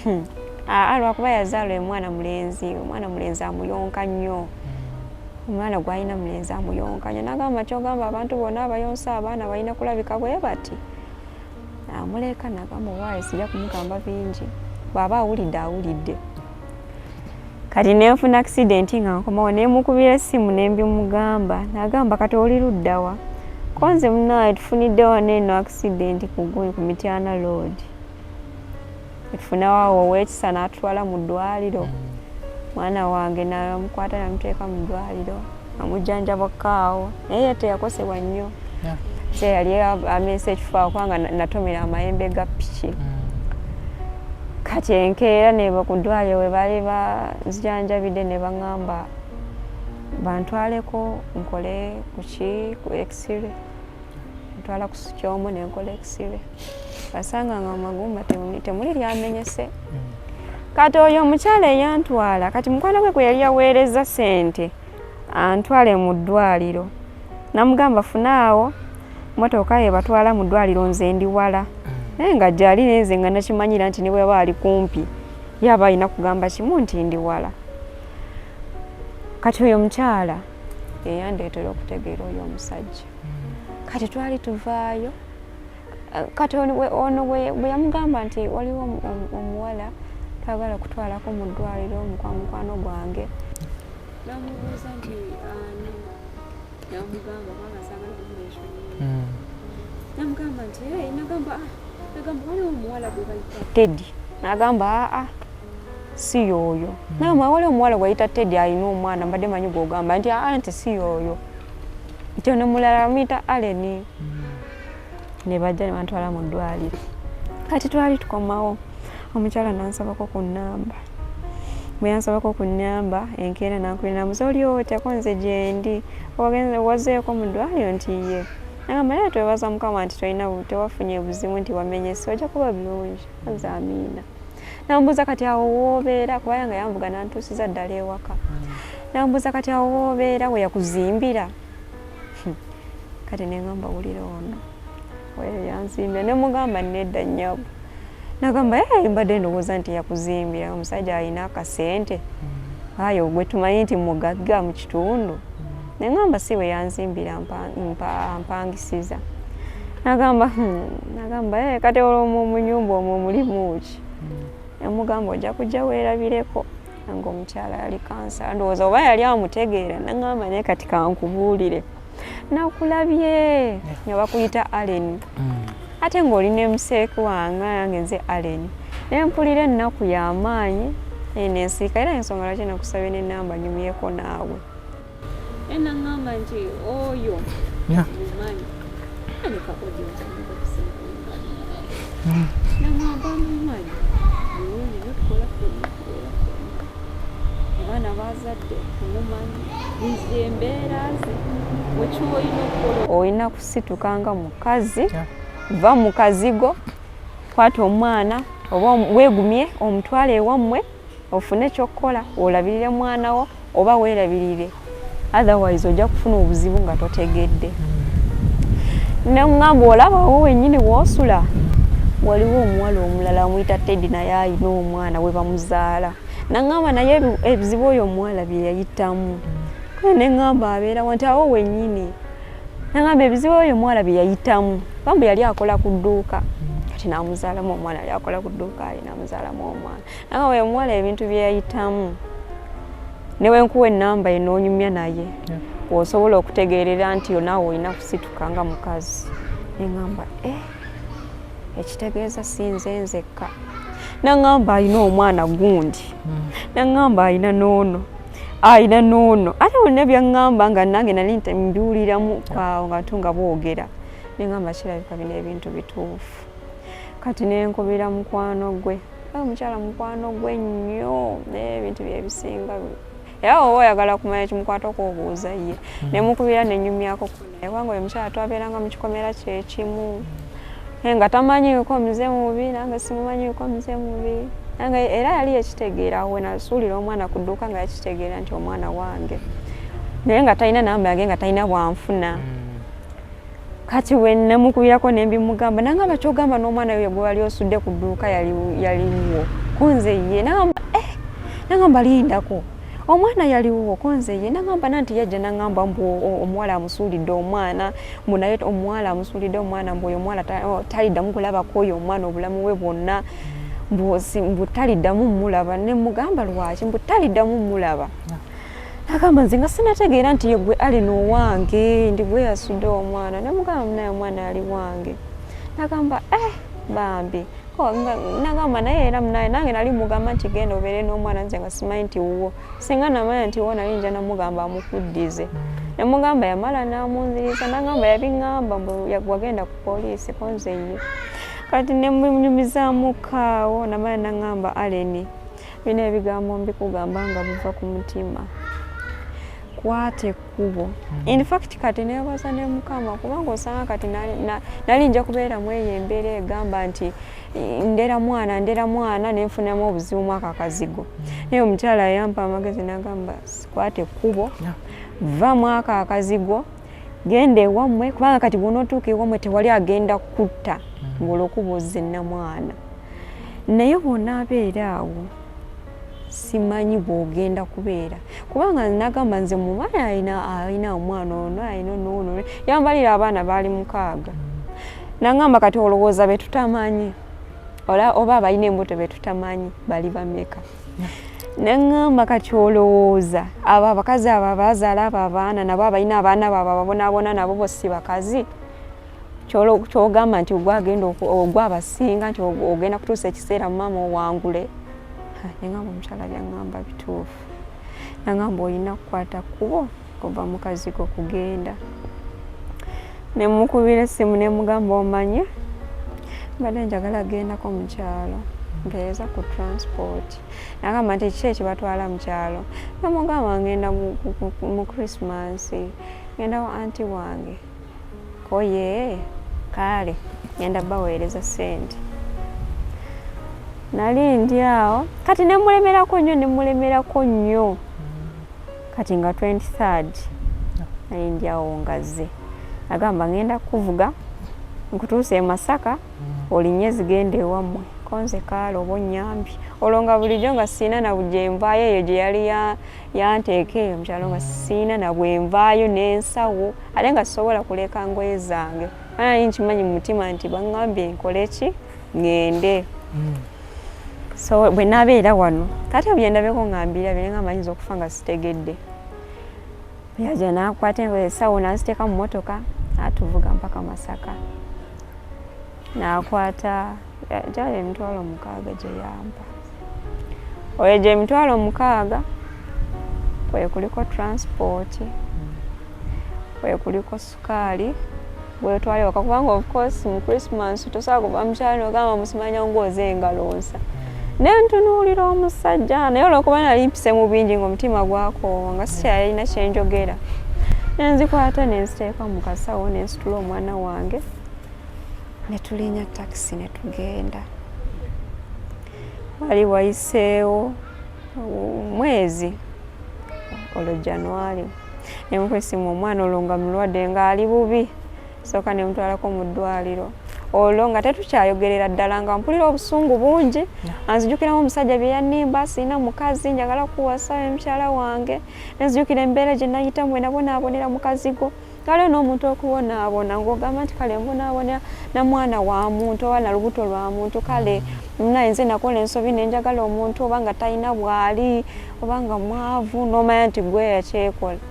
lwakuba yazaala omwana mulenzi amuyonka nnyo omwana gwalina mulenzi amuyonka nnyo nagamba kyogamba abantu bonna abayonsa abaana balina kulabika bwe bati amuleka nagamba waayo sijja kumugamba bingi bw'aba awulidde kati nenfuna akisidenti nga nkomawo nemukubira essimu nembimugamba nagamba kati oli luddawa konze munaye tufunidde wano eno akisidenti ku Mityana Road tufunawo ow'ekisa n'atutwala mu ddwaliro mwana wange namukwata namuteeka mu ddwaliro amujjanjabakaawo naye ye teyakosebwa nnyo yali ameesa ekifaa kubanga natomera amayembe ga piki kati enkeera neba ku ddwaliro we baali banzijanjabidde ne baŋŋamba bantwaleko nkole ku x-ray ntwala ku kyomo nenkola x-ray basanga nga amagumba temuli lyamenyese kati oyo omukyala eyantwala kati mukwano gwe yali yaweereza sente antwale mu ddwaliro namugamba funaawo motoka ye batwala mu ddwaliro nze ndi wala naye nga gyali nenze nga nakimanyira nti ne bwe baali kumpi yaba alina kugamba kimu nti ndi wala kati oyo omukyala eyandeetera okutegeera oyo omusajja kati twali tuvaayo kati ono bwe yamugamba nti waliwo omuwala twagala kutwalako mu ddwaliro mukwano gwange namubuuza nti ani namugamba kubanga saagala kumuleesoni namugamba nti nagamba waliwo omuwala gwe bayita Teddy nagamba si yoyo nagamba waliwo omuwala gwayita Teddy alina omwana mbadde manyi gwogamba nti nti si yoyo nti ono mulala amuyita Aleni ne bajja ne bantwala mu ddwaliro kati twali tukomawo omukyala nansabako ku nnamba bwe yansabako ku nnamba enkeera nankubira namuze oli otyako nze gyendi wazeeko mu ddwaliro nti ye nagamba naye twebaza mukama nti tewafunye buzibu nti wamenyese ojja kuba bulungi anze amiina namubuuza kati awo woobeera kubanga nga yanvuga nantuusiza ddala ewaka namubuuza kati awo woobeera we yakuzimbira kati neŋŋamba wulira ono weyo yanzimbira nemugamba nedda nnyabo nagamba mbadde ndowooza nti yakuzimbira omusajja alina akasente ayo gwe tumanyi nti mugagga mu kitundu neŋŋamba si we yanzimbira mpangisiza nagamba kati olwomu mu nnyumba omwo mulimu ki nemugamba ojja kujja weerabireko nga omukyala yali kansa ndowooza oba yali amutegeera naŋŋamba naye kati kankubuulire nakulabye nga bakuyita Aleni ate ng'olina emuseeku wange yange nze Aleni naye mpulira ennaku y'amaanyi nensiika era ensonga lwaki nakusabye n'ennamba nyumyeko naawe naŋŋamba nti oyo mumanyi naŋŋamba mumanyi bulungi notukola abaana bazadde omumanyi nze embeera ze wekiwoolina okukola olina kusitukanga mukazi va mu kazigo kwata omwana oba weegumye omutwale ewammwe ofune kyokkola olabirire mwana wo oba weerabirire otherwise ojja kufuna obuzibu nga totegedde neŋŋamba olabawo wennyini woosula waliwo omuwala omulala amuyita Teddy naye alina omwana we bamuzaala naŋŋamba naye ebizibu oyo omuwala bye yayitamu neŋŋamba abeerawo nti awo wennyini naŋŋamba ebizibu oyo omuwala bye yayitamu bambu yali akola ku dduuka kati namuzaalamu omwana ali akola ku dduuka ali namuzaalamu omwana naye we muwala ebintu bye yayitamu newe nkuwa ennamba enoonyumya naye osobola okutegeerera nti naawe olina kusituka nga mukazi neŋŋamba ekitegeeza sinze nzekka naŋŋamba alina omwana gundi naŋŋamba alina noono ate bonna byaŋŋamba nga nange nali mbiwuliramu awo nga tunga boogera neŋŋamba kirabika bino ebintu bituufu kati nenkubira mukwano gwe omukyala mukwano gwe nnyo naye ebintu byebisinga era oba oyagala kumanya kimukwatako obuuza ye nemukubira nenyumyako naye kubanga oyo mukyala twabeeranga mu kikomera kyekimu nga tamanyiiko muze mubi nange simumanyiiko muze mubi nange era yali yakitegeera we nasuulira omwana ku dduuka nga yakitegeera nti omwana wange naye nga talina namba yange nga talina bwanfuna kati we namukubirako nembimugamba nangamba kyogamba n'omwana we gwe wali osudde ku dduuka yaliwo kunze ye nangamba lindako omwana yaliwo konze ye nangamba nanti yajja nangamba mbu omuwala amusuulidde omwana mbu naye omuwala amusuulidde omwana mbu oyo omuwala taliddamu kulabako oyo omwana obulamu bwe bwonna mbu taliddamu mulaba nemugamba lwaki mbu taliddamu mulaba nagamba nze nga sinategeera nti yegwe ali n'owange ndi gwe yasudde omwana nemugamba naye omwana yali wange nagamba bambi nagamba naye era munaye nange nali mugamba nti genda obeere n'omwana nze nga simanyi nti wuwo singa namanya nti wo nali nja namugamba amukuddize nemugamba yamala namunziriza nagamba yabiŋŋamba mbu wagenda ku poliisi konze ye kati nemunyumizamukaawo namala naŋŋamba Aleni bino ebigambo mbikugamba nga biva ku mutima kwata ekkubo in fact kati nebaza ne mukama kubanga osanga kati nali nja kubeera mu eyo embeera egamba nti ndera mwana nenfunamu obuzibu mwaka akazigo naye omukyala yampa amagezi nagamba kwata ekkubo va mwaka akazigo genda ewammwe kubanga kati bw'onootuuka ewammwe tewali agenda kutta ng'olwokubuuza nnamwana naye bw'onaabeera awo simanyi bw'ogenda kubeera kubanga nagamba nze mumala alina omwana ono alina noono yambalira abaana baali 6 nagamba kati olowooza betutamanyi oba abalina embuto betutamanyi bali bameka nagamba kati olowooza abo abakazi abo abazaala abo abaana nabo abalina abaana baabo ababonaabona nabo bo si bakazi kyogamba nti ogwabasinga nti ogenda kutuusa ekiseera mama owangule nengamba omukyala byaŋŋamba bituufu nagamba olina kukwata kkubo kuva mukazigo kugenda nemukubira essimu nemugamba omanye mbadde njagala gendako mu kyalo mpeereza ku transport nagamba nti kiki ekibatwala mu kyalo namugamba ngenda mu Christmas ngenda wa anti wange koye kale ngenda baweereza sente nali ndi awo kati nemulemerako nnyo kati nga 23rd nali ndi awo ngaze agamba ngenda kuvuga nkutuuse e Masaka olinye zigenda ewammwe konze kaale oba onnyambi olwo nga bulijjo nga siina na bujjenvaayo eyo gye yali yanteeka eyo mukyalo nga siina na bwenvaayo n'ensawo ate nga sisobola kuleka ngoye zange nali nkimanyi mu mutima nti baŋŋambye nkole ki ŋŋende so bwe nabeera wano kati obyendabeko ŋŋambira bye nga mayinza okufa nga sitegedde yaja nakwata ensawo naziteeka mu motoka atuvuga mpaka Masaka nakwata gyali emitwalo 6 gye yampa oyo gye emitwalo 6 kwe kuliko transport kwe kuliko sukaali bwetwali waka kubanga of course mu Christmas tosobola kuva mukyalo ogamba musimanya ngooza engalonsa nentunuulira omusajja naye olwokuba nali mpise mu bingi ng'omutima gwakoowa nga sikyalina kyenjogera nenzikwata nenziteeka mu kasawo nensitula omwana wange netulinya takisi netugenda wali wayiseewo mwezi olwo January nemukwesimu omwana olwo nga mulwadde ng'ali bubi sooka nemutwalako mu ddwaliro olwo nga tetukyayogerera ddala nga mpulira obusungu bungi anzijukiramu omusajja bye yannimba siina mukazi njagala kuwasa mukyala wange nenzijukira embeera gye nayitamu enabonaabonera mukazigo kale n'omuntu okubonaabona ng'ogamba nti kale mbonaabona na mwana wa muntu oba na lubuto lwa muntu kale nayinza nakola ensobi nenjagala omuntu oba nga talina bwali oba nga mwavu n'omanya nti gwe yakyekola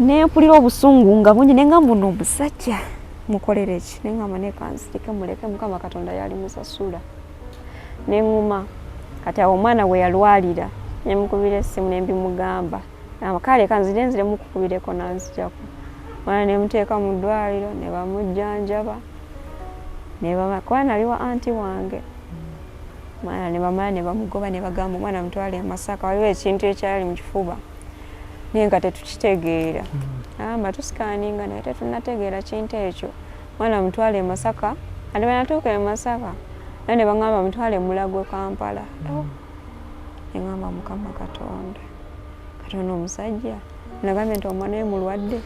nempulira obusungu nga bungi nengamba ono omusajja mukolere ki nengamba nekanzirike muleke Mukama Katonda yali musasula neŋŋuma kati awo omwana we yalwalira nemukubira essimu nembimugamba kale kanzire nzire mukukubireko nanzijako mwana nemuteeka mu ddwaliro ne bamujjanjaba kuba nali wa anti wange mwana ne bamala ne bamugoba ne bagamba omwana mutwale e Masaka waliwo ekintu ekyali mu kifuba naye nga tetukitegeera amba tusikaaninga naye tetunategeera kintu ekyo mwana mutwale e Masaka ate banatuuka e Masaka naye ne bagamba mutwale Mulago Kampala neŋŋamba Mukama Katonda Katonda omusajja nagambye nti omwana we mulwadde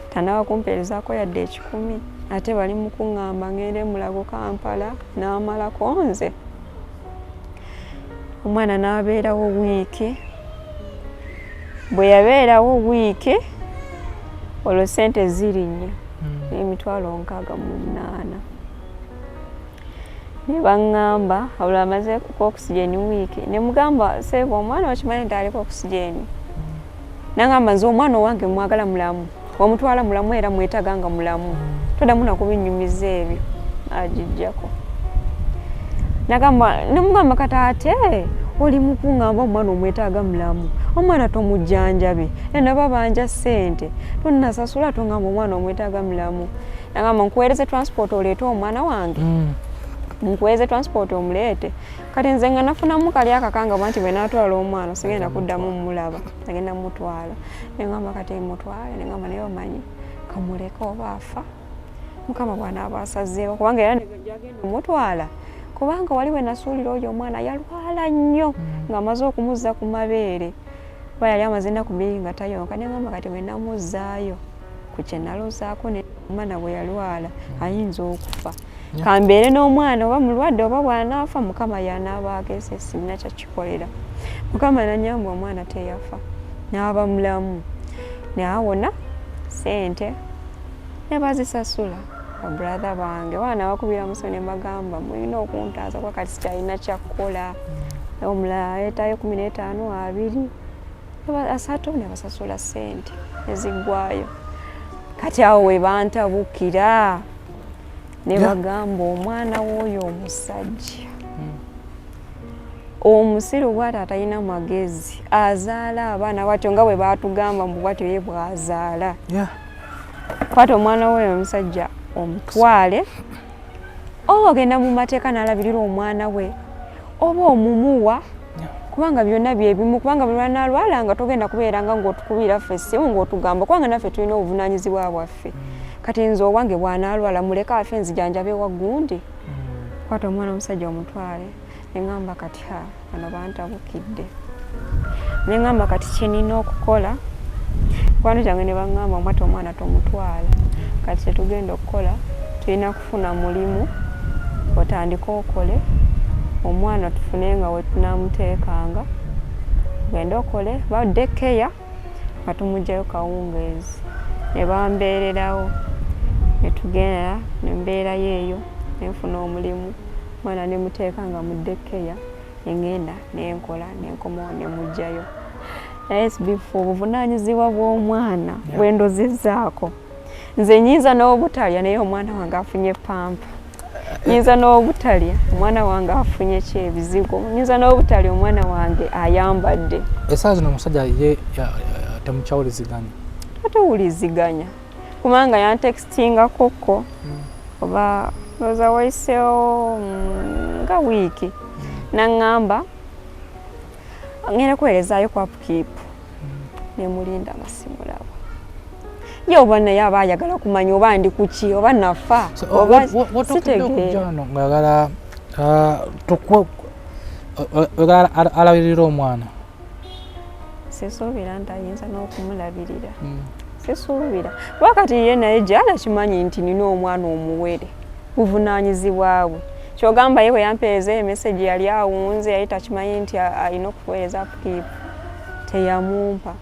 tanaba kumpeerezaako yadde 10 ate bali mu kuŋŋamba ngende Mulago Kampala n'amalako nze omwana n'abeerawo wiiki bwe yabeerawo wiiki olwo ssente zirinnya n'emitwalo 68 ne baŋŋamba olwo amaze ku oxygen wiiki ne mugamba sebo omwana wakimanyi nti aliko oxygen nangamba nze omwana owange mwagala mulamu omutwala mulamu era mwetaga nga mulamu todamu nakubinyumiza ebyo agijjako nagamba nemugamba kati ate oli mukuŋŋamba omwana omwetaaga mulamu omwana tomujjanjabe naba banja ssente tonnasasula tongamba omwana omwetaaga mulamu nagamba nkuweereze transport oleete omwana wange nkuweereze transport omuleete kati nze nga nafunamu kali akakangabwa nti bwe naatwala omwana sigenda kuddamu mulaba agenda mutwala nengamba kati mutwale nengamba naye omanyi kamuleka oba afa Mukama bw'anaaba asazeewo kubanga era negajagenda omutwala kubanga wali we nasuulira oyo omwana yalwala nnyo ng'amaze okumuzza ku mabeere kuba yali amaze ennaku 2 nga tayonka nengamba kati bwe namuzzaayo ku kye nalozaako omwana bwe yalwala ayinza okufa kambeere n'omwana oba mulwadde oba bw'anaafa Mukama y'anaaba ageese sirina kyakikolera Mukama nanyamba omwana teyafa n'aba mulamu n'awona ssente ne bazisasula babrother bange baana bakubira muso ne bagamba mulina okuntaaza kuba kati sikyalina kyakkola omulala aleetayo 15 2 ne basasula ssente eziggwayo kati awo we bantabukira ne bagamba omwana w'oyo omusajja omusiru bw'ati atalina magezi azaala abaana bwatyo nga bwe baatugamba mbu bwatyo ye bw'azaala kwata omwana w'oyo omusajja omutwale oba ogenda mu mateeka n'alabirira omwana we oba omumuwa kubanga byonna byebimu kubanga bwe lwanalwala nga togenda kubeeranga ng'otukubira ffe essimu ng'otugamba kubanga naffe tulina obuvunaanyizibwa bwaffe kati nze owange bw'anaalwala muleka afe nzijanjabe waggundi kwata omwana omusajja omutwale neŋŋamba kati bano bantabukidde neŋŋamba kati kyenina okukola kwano kyange ne baŋŋamba omwata omwana tomutwala kati kyetugenda okukola tulina kufuna mulimu otandika okole omwana tufune nga we tunamuteekanga genda okole badde keya nga tumugjayo kawungeezi ne bambeererawo ne tugenda ne mbeerayo eyo ne nfuna omulimu mwana ne muteeka nga mudde keya ngenda nenkola nenkomawo ne mugjayo SB4 obuvunaanyizibwa bw'omwana bwendozezzaako nze nyinza n'obutalya naye omwana wange afunye pampa nyinza n'obutalya omwana wange afunye kyebizigo nyinza n'obutalya omwana wange ayambadde esaawa zino omusajja ye temukyawuliziganya tatawuliziganya kubanga yantekitinga koko oba loza waisewo nga wiiki naŋŋamba ngenda kuweerezaayo kwa pukiipu nemulinda masimulabo ye oba naye aba ayagala kumanya oba ndi kuki oba nafa oba sitegeera ngayagala alabirira omwana sisuubira nti ayinza n'okumulabirira sisuubira wakati ye naye gyala kimanyi nti nina omwana omuwere buvunaanyizibwa bwe kyogamba ye bwe yampeereza emesegi yali awunze yali takimanyi nti alina okuweereza pukiipu teyamumpa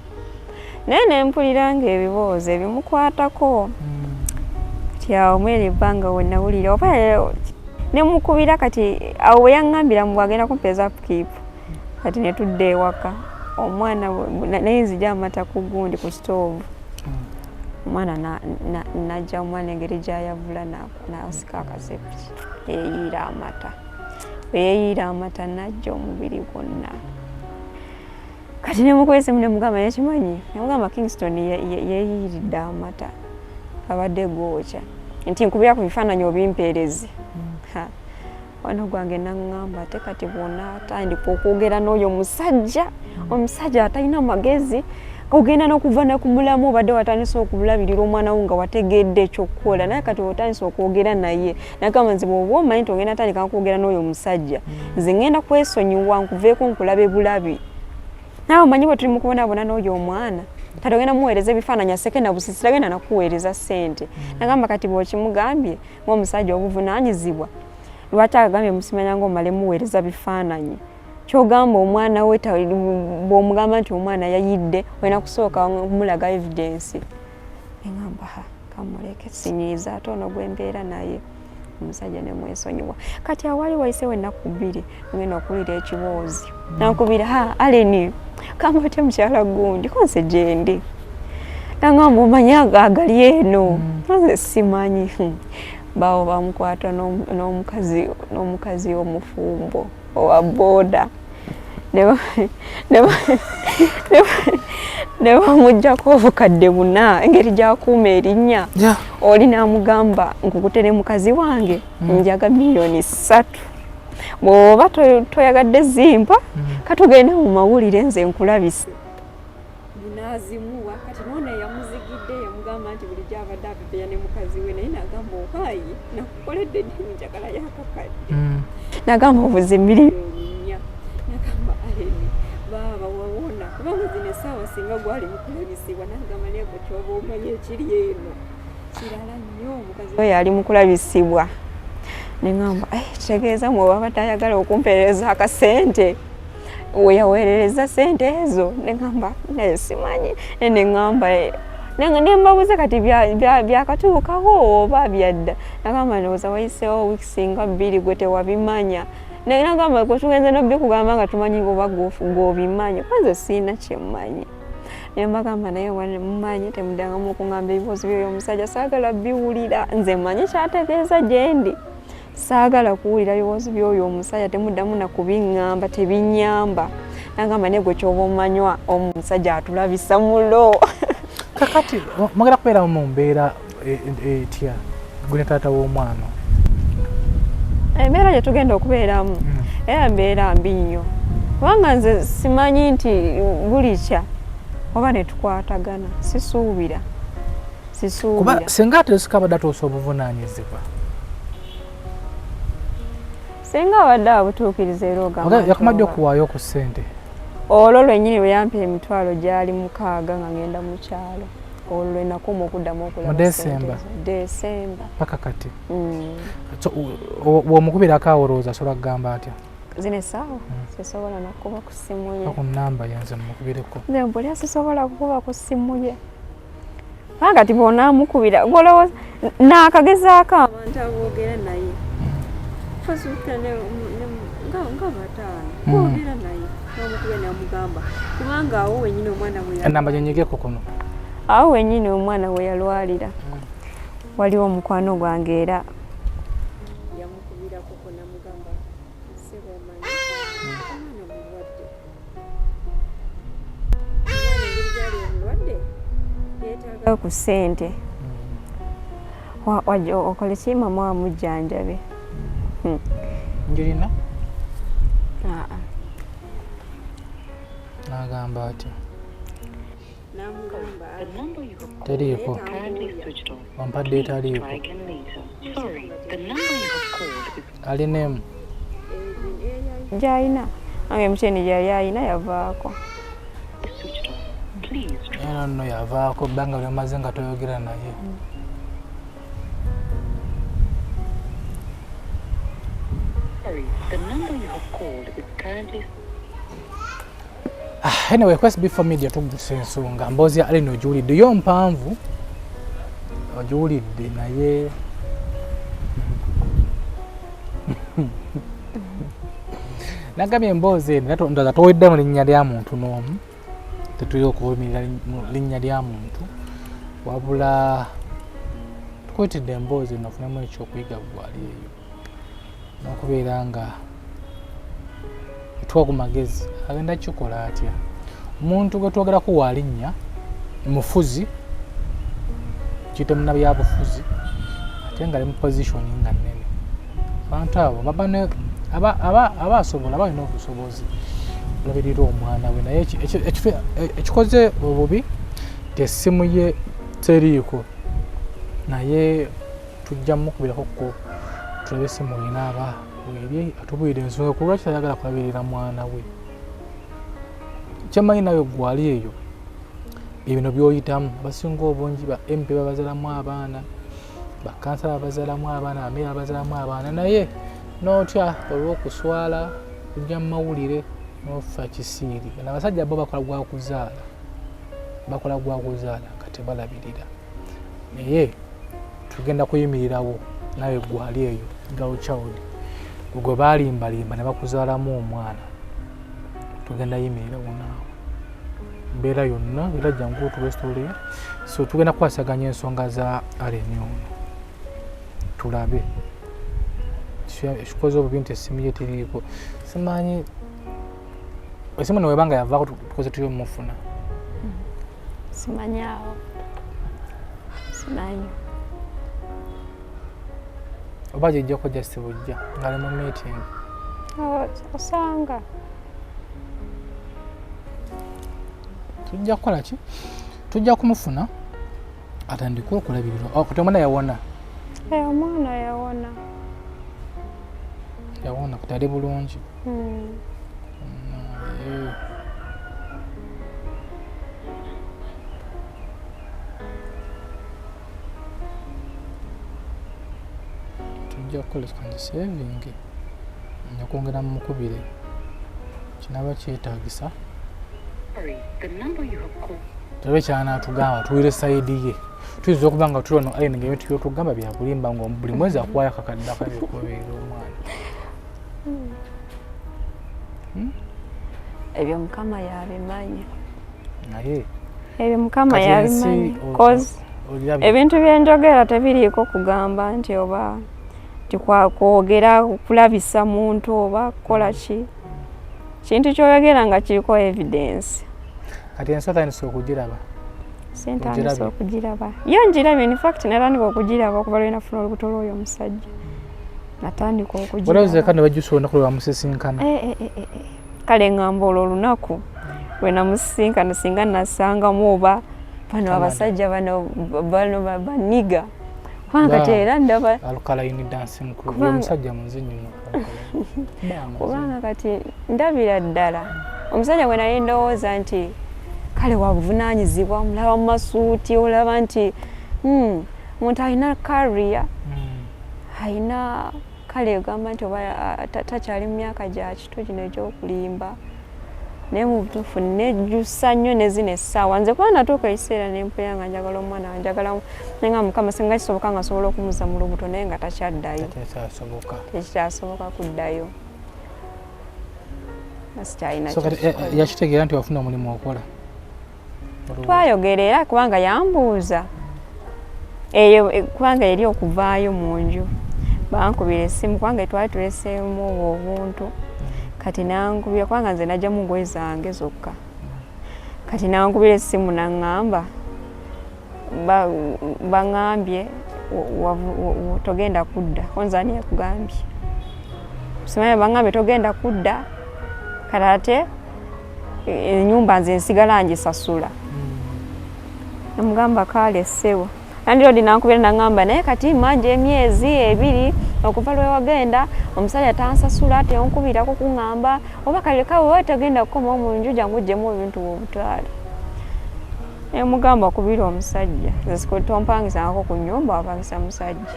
naye ne mpulira ng'ebibuuzo ebimukwatako kati awo mweri ebbanga we nawulira oba ne mukubira kati awo we yaŋŋambira mu bwagenda kumpeeza upkeep kati ne tudde ewaka omwana naye nzija amata ku gundi ku stove omwana najja omwana engeri gy'ayavula n'asika akasepiki yeeyiira amata weyeeyiira amata najja omubiri gwonna kati ne mukwese mu ne mugamba yakimanyi nemugamba Kingston yeeyiiridde amata abadde gwokya nti nkubira ku bifaananyi obimpeerezi wano gwange naŋŋamba ate kati bwona atandika okwogera n'oyo omusajja atalina magezi ogenda n'okuva nakumulamu obadde watandisa okubulabirira omwana wo nga wategedde ekyokukola naye kati otandisa okwogera naye nagamba nze bw'oba omanyi nti ogenda tandika okwogera n'oyo omusajja nze ngenda kwesonyiwa nkuveeko nkulabe bulabi naawe omanyi bwe tuli mu kubonaabona n'oyo omwana kati ogenda muweereza ebifaananyi aseke na busisi tagenda nakuweereza ssente nagamba kati bw'okimugambye ng'omusajja obuvunaanyizibwa lwaki agambye musimanya ng'omale muweereza bifaananyi kyogamba omwana we bw'omugamba nti omwana yayidde olina kusooka kumulaga evidence eŋamba kamuleke sinyiiza ate ono gwembeera naye omusajja ne mwesonyiwa kati awali wayise we ennaku bbiri ngenda okuwulira ekiboozi nankubira Aleni kamba otya mukyala gundi konse gyendi nangamba omanyi agali eno nze simanyi bawo bamukwata n'omukazi omufumbo owa booda ne bamuggyako obukadde buna engeri gyakuuma erinnya oli n'amugamba nkukutere mukazi wange njaga $3,000,000 bw'oba toyagadde zimpa katugende mu mawulire nze nkulabise bunaazimuwa kati noona yamuzigidde yamugamba nti bulijjo abadde abebeya ne mukazi we naye nagamba okaayi nakukoledde ddi njagala yakakadde nagamba obuze $1,000,000 nagamba Aleni baaba wawona kubanga zino essaawa singa gwali mukulabisibwa nagamba naye gwe kyoba omanyi ekiri eno kirala nnyo omukazi oyo ali mukulabisibwa neŋŋamba kitegeeza mwe baba tayagala okumpeereza akasente we yaweerereza sente ezo neŋŋamba naye simanyi neŋŋamba nembabuze kati byakatuukawo oba byadda nagamba ndowooza wayiseewo wiiki nga 2 gwe tewabimanya nagamba gwe tugenze nobikugamba nga tumanyi oba gwobimanyi kwanze siina kyemmanyi nembagamba naye mumanyi temuddangamu okuŋŋamba ebibuuzo byoyo omusajja saagala biwulira nze mmanyi kyategeeza gyendi saagala kuwulira bibuuzo byoyo omusajja temuddamu nakubiŋŋamba tebinyamba nagamba naye gwe kyoba omanywa omusajja atulabisa mulo kakati mwagala kubeera mu mbeera etya gwe ne taata w'omwana embeera gye tugenda okubeeramu era mbeera mbi nnyo kubanga nze simanyi nti bulikya oba ne tukwatagana sisuubira kuba singa ate sikabadde atoosa obuvunaanyizibwa singa abadde abutuukiriza era ogamba yakomadde okuwaayo ku ssente olwo lwennyini bwe yampa emitwalo gyali 6 nga ngenda mu kyalo olwo lwenakoma okuddamu okulaba Desemba paka kati bw'omukubirako awolowooza asobola kugamba atya zino essaawa sisobola nakuba ku ssimu ye ku nnamba yanze mukubireko nze mpulira sisobola kukuba ku ssimu ye kubanga ti bw'onaamukubira golowooza naakagezaako abantu aboogera naye fasuka nga bataano boogera naye n'omukube namugamba kubanga awo wenyini omwana ennamba gyenyigeko kuno awo wenyini omwana we yalwalira waliwo omukwano gwange era yamukubirako ko namugamba sebo omanyi omwana mulwadde engeri gyali omulwadde yeetaaga ku ssente okole ki mama wamujjanjabe njirina nagamba atya teriiko wampadde etaliiko alinemu gyalina ange mukyeni gyali alina yavaako era nno yavaako bbanga lyamaze nga toyogera naye Anyway, kwa SB4 Media Tuggussa Enssonga mboozi ya Allen ogiwulidde yo mpanvu ogiwulidde naye nagambye emboozi eno ndoza towedde mu linnya lya muntu n'omu tetuli okuvumirira mu linnya lya muntu wabula tukwitidde emboozi eno ofunemu ekyokuyiga gwali eyo n'okubeera nga tuwa ku magezi agenda kikola atya omuntu gwe twogerako wa linnya mufuzi kiyite munnabyabufuzi ate nga ali mu positioni nga nnene abantu abo abasobola balina obusobozi olabirira omwana we naye ekikoze obubi tessimu ye teriiko naye tujja mukubirako tulabe essimu erina aba weri atubuulire ensonga ku lwaki tayagala kulabirira mwana we kyemanyi nawe gwali eyo ebino byoyitamu basinga obungi ba MP babazalamu abaana bakansala babazalamu abaana bameera babazalamu abaana naye n'otya olw'okuswala kujja mu mawulire n'ofa kisiiri n'abasajja bo bakola gwa kuzaala nga tebalabirira naye tugenda kuyimirirawo nawe gwali eyo girl child gwe balimbalimba ne bakuzaalamu omwana tugenda yimirirawo naawe mbeera yonna era jangu otuwesitole so tugenda kukwasaganya ensonga za Allen ono tulabe ekikoze obubi nti essimu ye teriiko simanyi essimu newebanga yavaako tukoze tuyo mufuna simanyawo simanyi oba gyejjako just bujja ngaali mu meeting osanga tujja kukola ki tujja kumufuna atandika okulabirirwa kati omwana yawona omwana yawona kati ali bulungi tujja kukola kandi saving nyakwongera mu mukubire kinaba kyetaagisa tulabe kyanaatugamba tuwire sayidi ye tuyinza okuba nga tuli ono Allen nga ebintu byotugamba byabulimba nga buli mwezi akuwayo akakadde akabikubeera omwana ebyo mukama yabimanyi naye ebyo mukama yabimanyi cause ebintu byenjogera tebiriiko kugamba nti oba tikwogera kulabisa muntu oba kukola ki kintu kyoyogera nga kiriko evidence kati ensi otandise okugiraba sentandise okugiraba yo njirabye in fact natandika okugiraba okuva lwe nafuna olubuto lw'oyo omusajja natandika okugiraba olowooza ne bajjusa olunaku lwe bamusisinkana kale ngamba olwo olunaku lwe namusisinkana singa nasangamu oba bano abasajja bano baniga kubanga kati era ndaba alukalaini dancing club omusajja munzinyi kubanga kati ndabira ddala omusajja bwe naye ndowooza nti kale wabuvunaanyizibwa mulaba mu masuuti olaba nti muntu alina career alina kale ogamba nti oba takyali mu myaka gya kito gino egyokulimba naye mu butuufu nejjusa nnyo nezino essaawa nze kuba natuuka ekiseera nempuya nga njagala omwana wanjagala naye nga mukama singa kisoboka nga asobola okumuza mu lubuto naye nga takyaddayo tekikyasoboka kuddayo asikyalina yakitegeera nti wafuna omulimu okola twayogera era kubanga yambuuza eyo kubanga eri okuvaayo mu nju bankubira essimu kubanga twali tuleseemu obwo obuntu kati nankubira kubanga nze najja mu ngoye zange zokka kati nankubira essimu naŋŋamba baŋŋambye togenda kudda onzani yakugambye simanyi baŋŋambye togenda kudda kati ate ennyumba nze nsigala ngisasula namugamba kale ssebo nandirodi nankubira naŋŋamba naye kati manje emyezi 2 okuva lwe wagenda omusajja tansasula teyonkubirako kuŋŋamba oba kalekawe we tagenda kukomawo mu nju jangu ojjemu ebintu bwobutaali nemugamba kubira omusajja tompangisangako ku nnyumba wapangisa musajja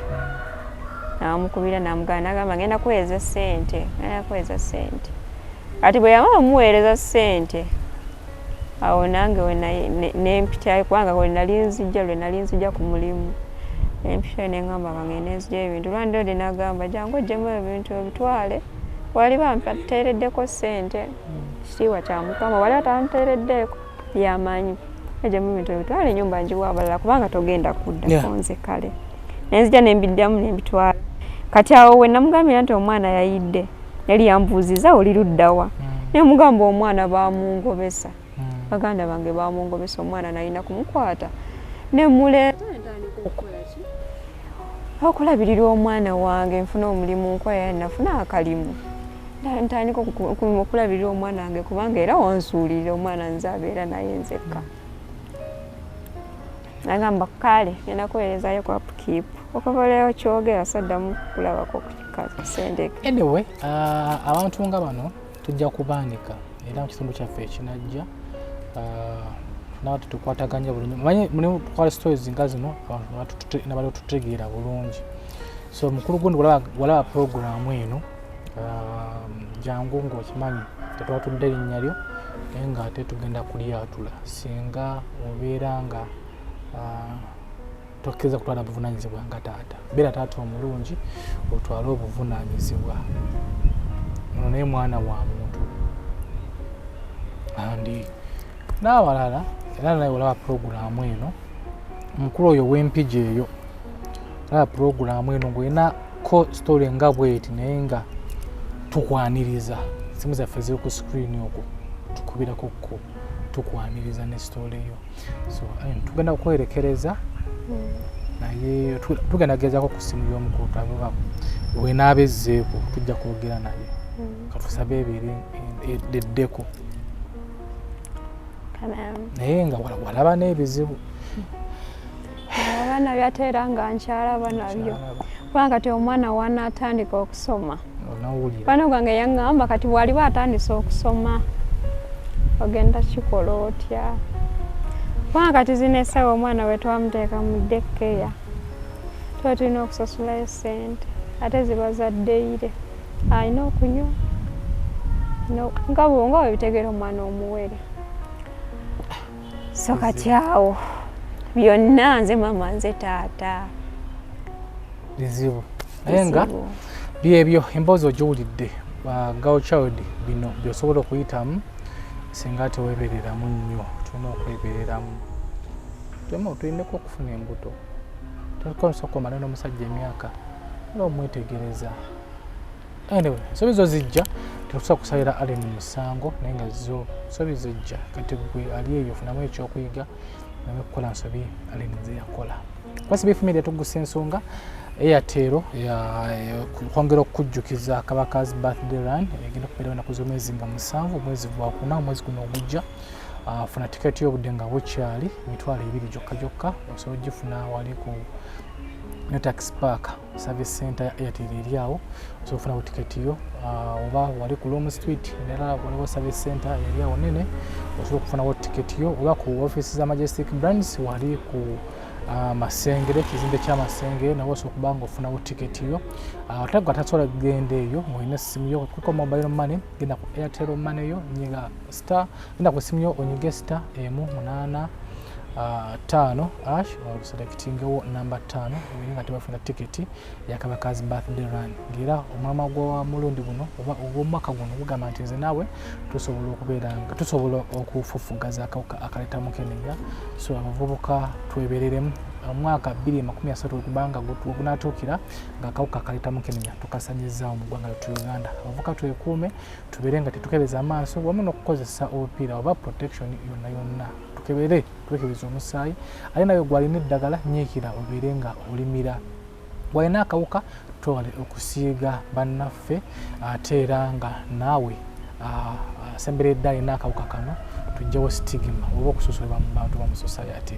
namukubira namugamba nagamba ngenda kuweereza ssente ati bwe yamala omuweereza ssente awo nange nempitayo kubanga lwe nali nzija ku mulimu empitayo neŋŋamba ng'engenda nzija ebintu lwandi odi n'agamba jangu oggyemu ebintu obitwale wali bampateereddeko ssente kitiibwa kya Mukama wali atanteereddeeko yamanyi oggyemu ebintu obitwale ennyumba njiwa abalala kubanga togenda kuddako nze kale nenzija nembiddamu nembitwala kati awo we namugambira nti omwana yayidde yali yambuuziza oli luddawa nemugamba omwana bamungobesa baganda bange bamungobesa omwana nalina kumukwata nemuleeta okulabirira omwana wange nfuna omulimu nkwaya nafuna akalimu ntandika okulabirira omwana wange kubanga era wansuulirira omwana nze abeera naye nzekka nagamba kale ngenda kuweerezayo kwa upkeep okuva leero kyogera saddamu kulabako kusendeke anyway abantu nga bano tujja kubaanika era mu kitundu kyaffe ekinajja nawe tukwataganya bulungi mulimu tukwala stories nga zino nabali tutegeera bulungi so mukulu gundi walaba programu eno jangu ng'okimanyi tetwatudde erinnya lyo naye ng'ate tugenda kulyatula singa obeera nga tokkiriza kutwala obuvunaanyizibwa nga taata beera taata omulungi otwale obuvunaanyizibwa ono naye mwana wa muntu andi n'abalala era naye olaba puroguramu eno mukulu oyo w'empigi eyo olaba puroguramu eno ng'olinako story nga bweti naye nga tukwaniriza simu zaffe ziri ku screen okwo tukubirako ko tukwaniriza ne story eyo so tugenda kukwerekereza naye tugenda kugezako ku simu y'omukulu twavuba wenaabezeeko tujja kwogera naye katusabe ebiri eddeko naye nga walaba n'ebizibu abaana byateera nga nkyalaba nabyo kubanga kati omwana wanaatandika okusoma bano gwange yaŋŋamba kati bw'aliba atandise okusoma ogenda kikola otya kubanga kati zino essaawa omwana we twamuteeka mu daycare tuba tulina okusasulayo ssente ate ziba zaddeire alina okunywa nga bwe bitegeera omwana omuwere so kati awo byonna nze mama nze taata bizibu naye nga byebyo emboozi ogiwulidde girl child bino byosobola okuyitamu singa teweebereramu nnyo tulina okwebereramu tulineko okufuna embuto tokosoka omala n'omusajja emyaka era omwetegereza anyway ensobi zo zijja tetusobola kusalira ali mu musango naye nga zo nsobi zijja kati gwe ali eyo funamu ekyokuyiga naye kukola nsobi ali nize yakola kwa SB4 Media Tuggussa Enssonga eyatero kwongera okujjukiza Kabaka's birthday run egenda kubeerawo ennaku z'omwezi nga 7 omwezi gwakuna omwezi guno ogujja funa tiketi y'obudde nga bukyali emitwalo 2 gyokka osobola ogifuna wali ku Tax Park Service Center Airtel eri awo osobola okufunawo tiketi yo oba wali ku Lom Street era waliwo Service Center eri awo nene osobola okufunawo tiketi yo oba ku office za Majestic Brands wali ku Masengere ekizimbe ky'Amasengere nawe osobola okuba nga ofunawo tiketi yo ate atasobola kugenda eyo ng'olina essimu yo kuliko mobile money genda ku Airtel money yo nyiga star genda ku essimu yo onyige star 185 oselectingewo number 5 nga tebafuna tiketi ya Kabaka's birthday run ng'era omwama gwa mulundi guno oba ogw'omwaka guno gugamba nti nze naawe tusobola okufufugaza akawuka akaleta mukenenya so abavubuka twebereremu omwaka 2030 kubanga gunaatuukira ng'akawuka akaleta mukenenya tukasanyizaawo mu ggwanga lyattu Uganda abavubuka twekuume tubeere nga tetukebeza amaaso wamu n'okukozesa obupiira oba protection yonna yonna tukebere twekebeza omusaayi ate nawe gwalina eddagala nyiikira obeere nga olimira gwalina akawuka twewale okusiiga bannaffe ate era nga naawe asemberedde alina akawuka kano tujjawo stigma oba okususulibwa mu bantu ba mu society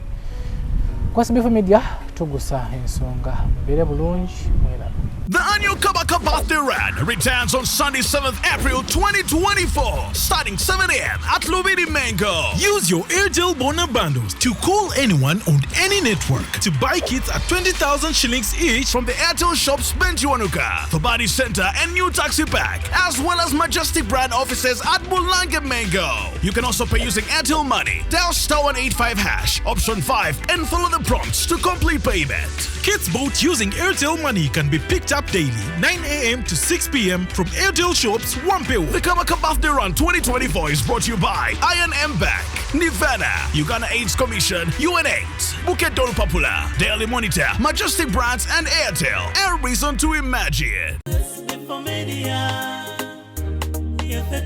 kwa SB4 Media Tuggussa Enssonga mubeere bulungi mwerabe. The annual Kabaka Birthday Run returns on Sunday, 7th April 2024, starting 7 a.m. at Lubidi Mango. Use your Airtel Bona bundles to call anyone on any network to buy kits at 20,000 shillings each From the Airtel shops Benjuanuka, the Body Center and New Taxi Pack, as well as Majestic brand offices at Bulange Mango. You can also pay using Airtel Money. Dial *185# option 5 and follow the prompts to complete payment. Kits bought using Airtel Money can be picked up daily, 9 a.m. to 6 p.m. from Airtel shops Wampewo. The Kabaka Birthday Run 2024 is brought to you by INM Bank, Nivana, Uganda AIDS Commission, UNAIDS, Bukit Dolu Papula, Daily Monitor, Majestic Brands and Airtel. A reason to imagine. SB4 Media,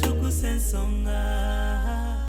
Tuggussa Enssonga.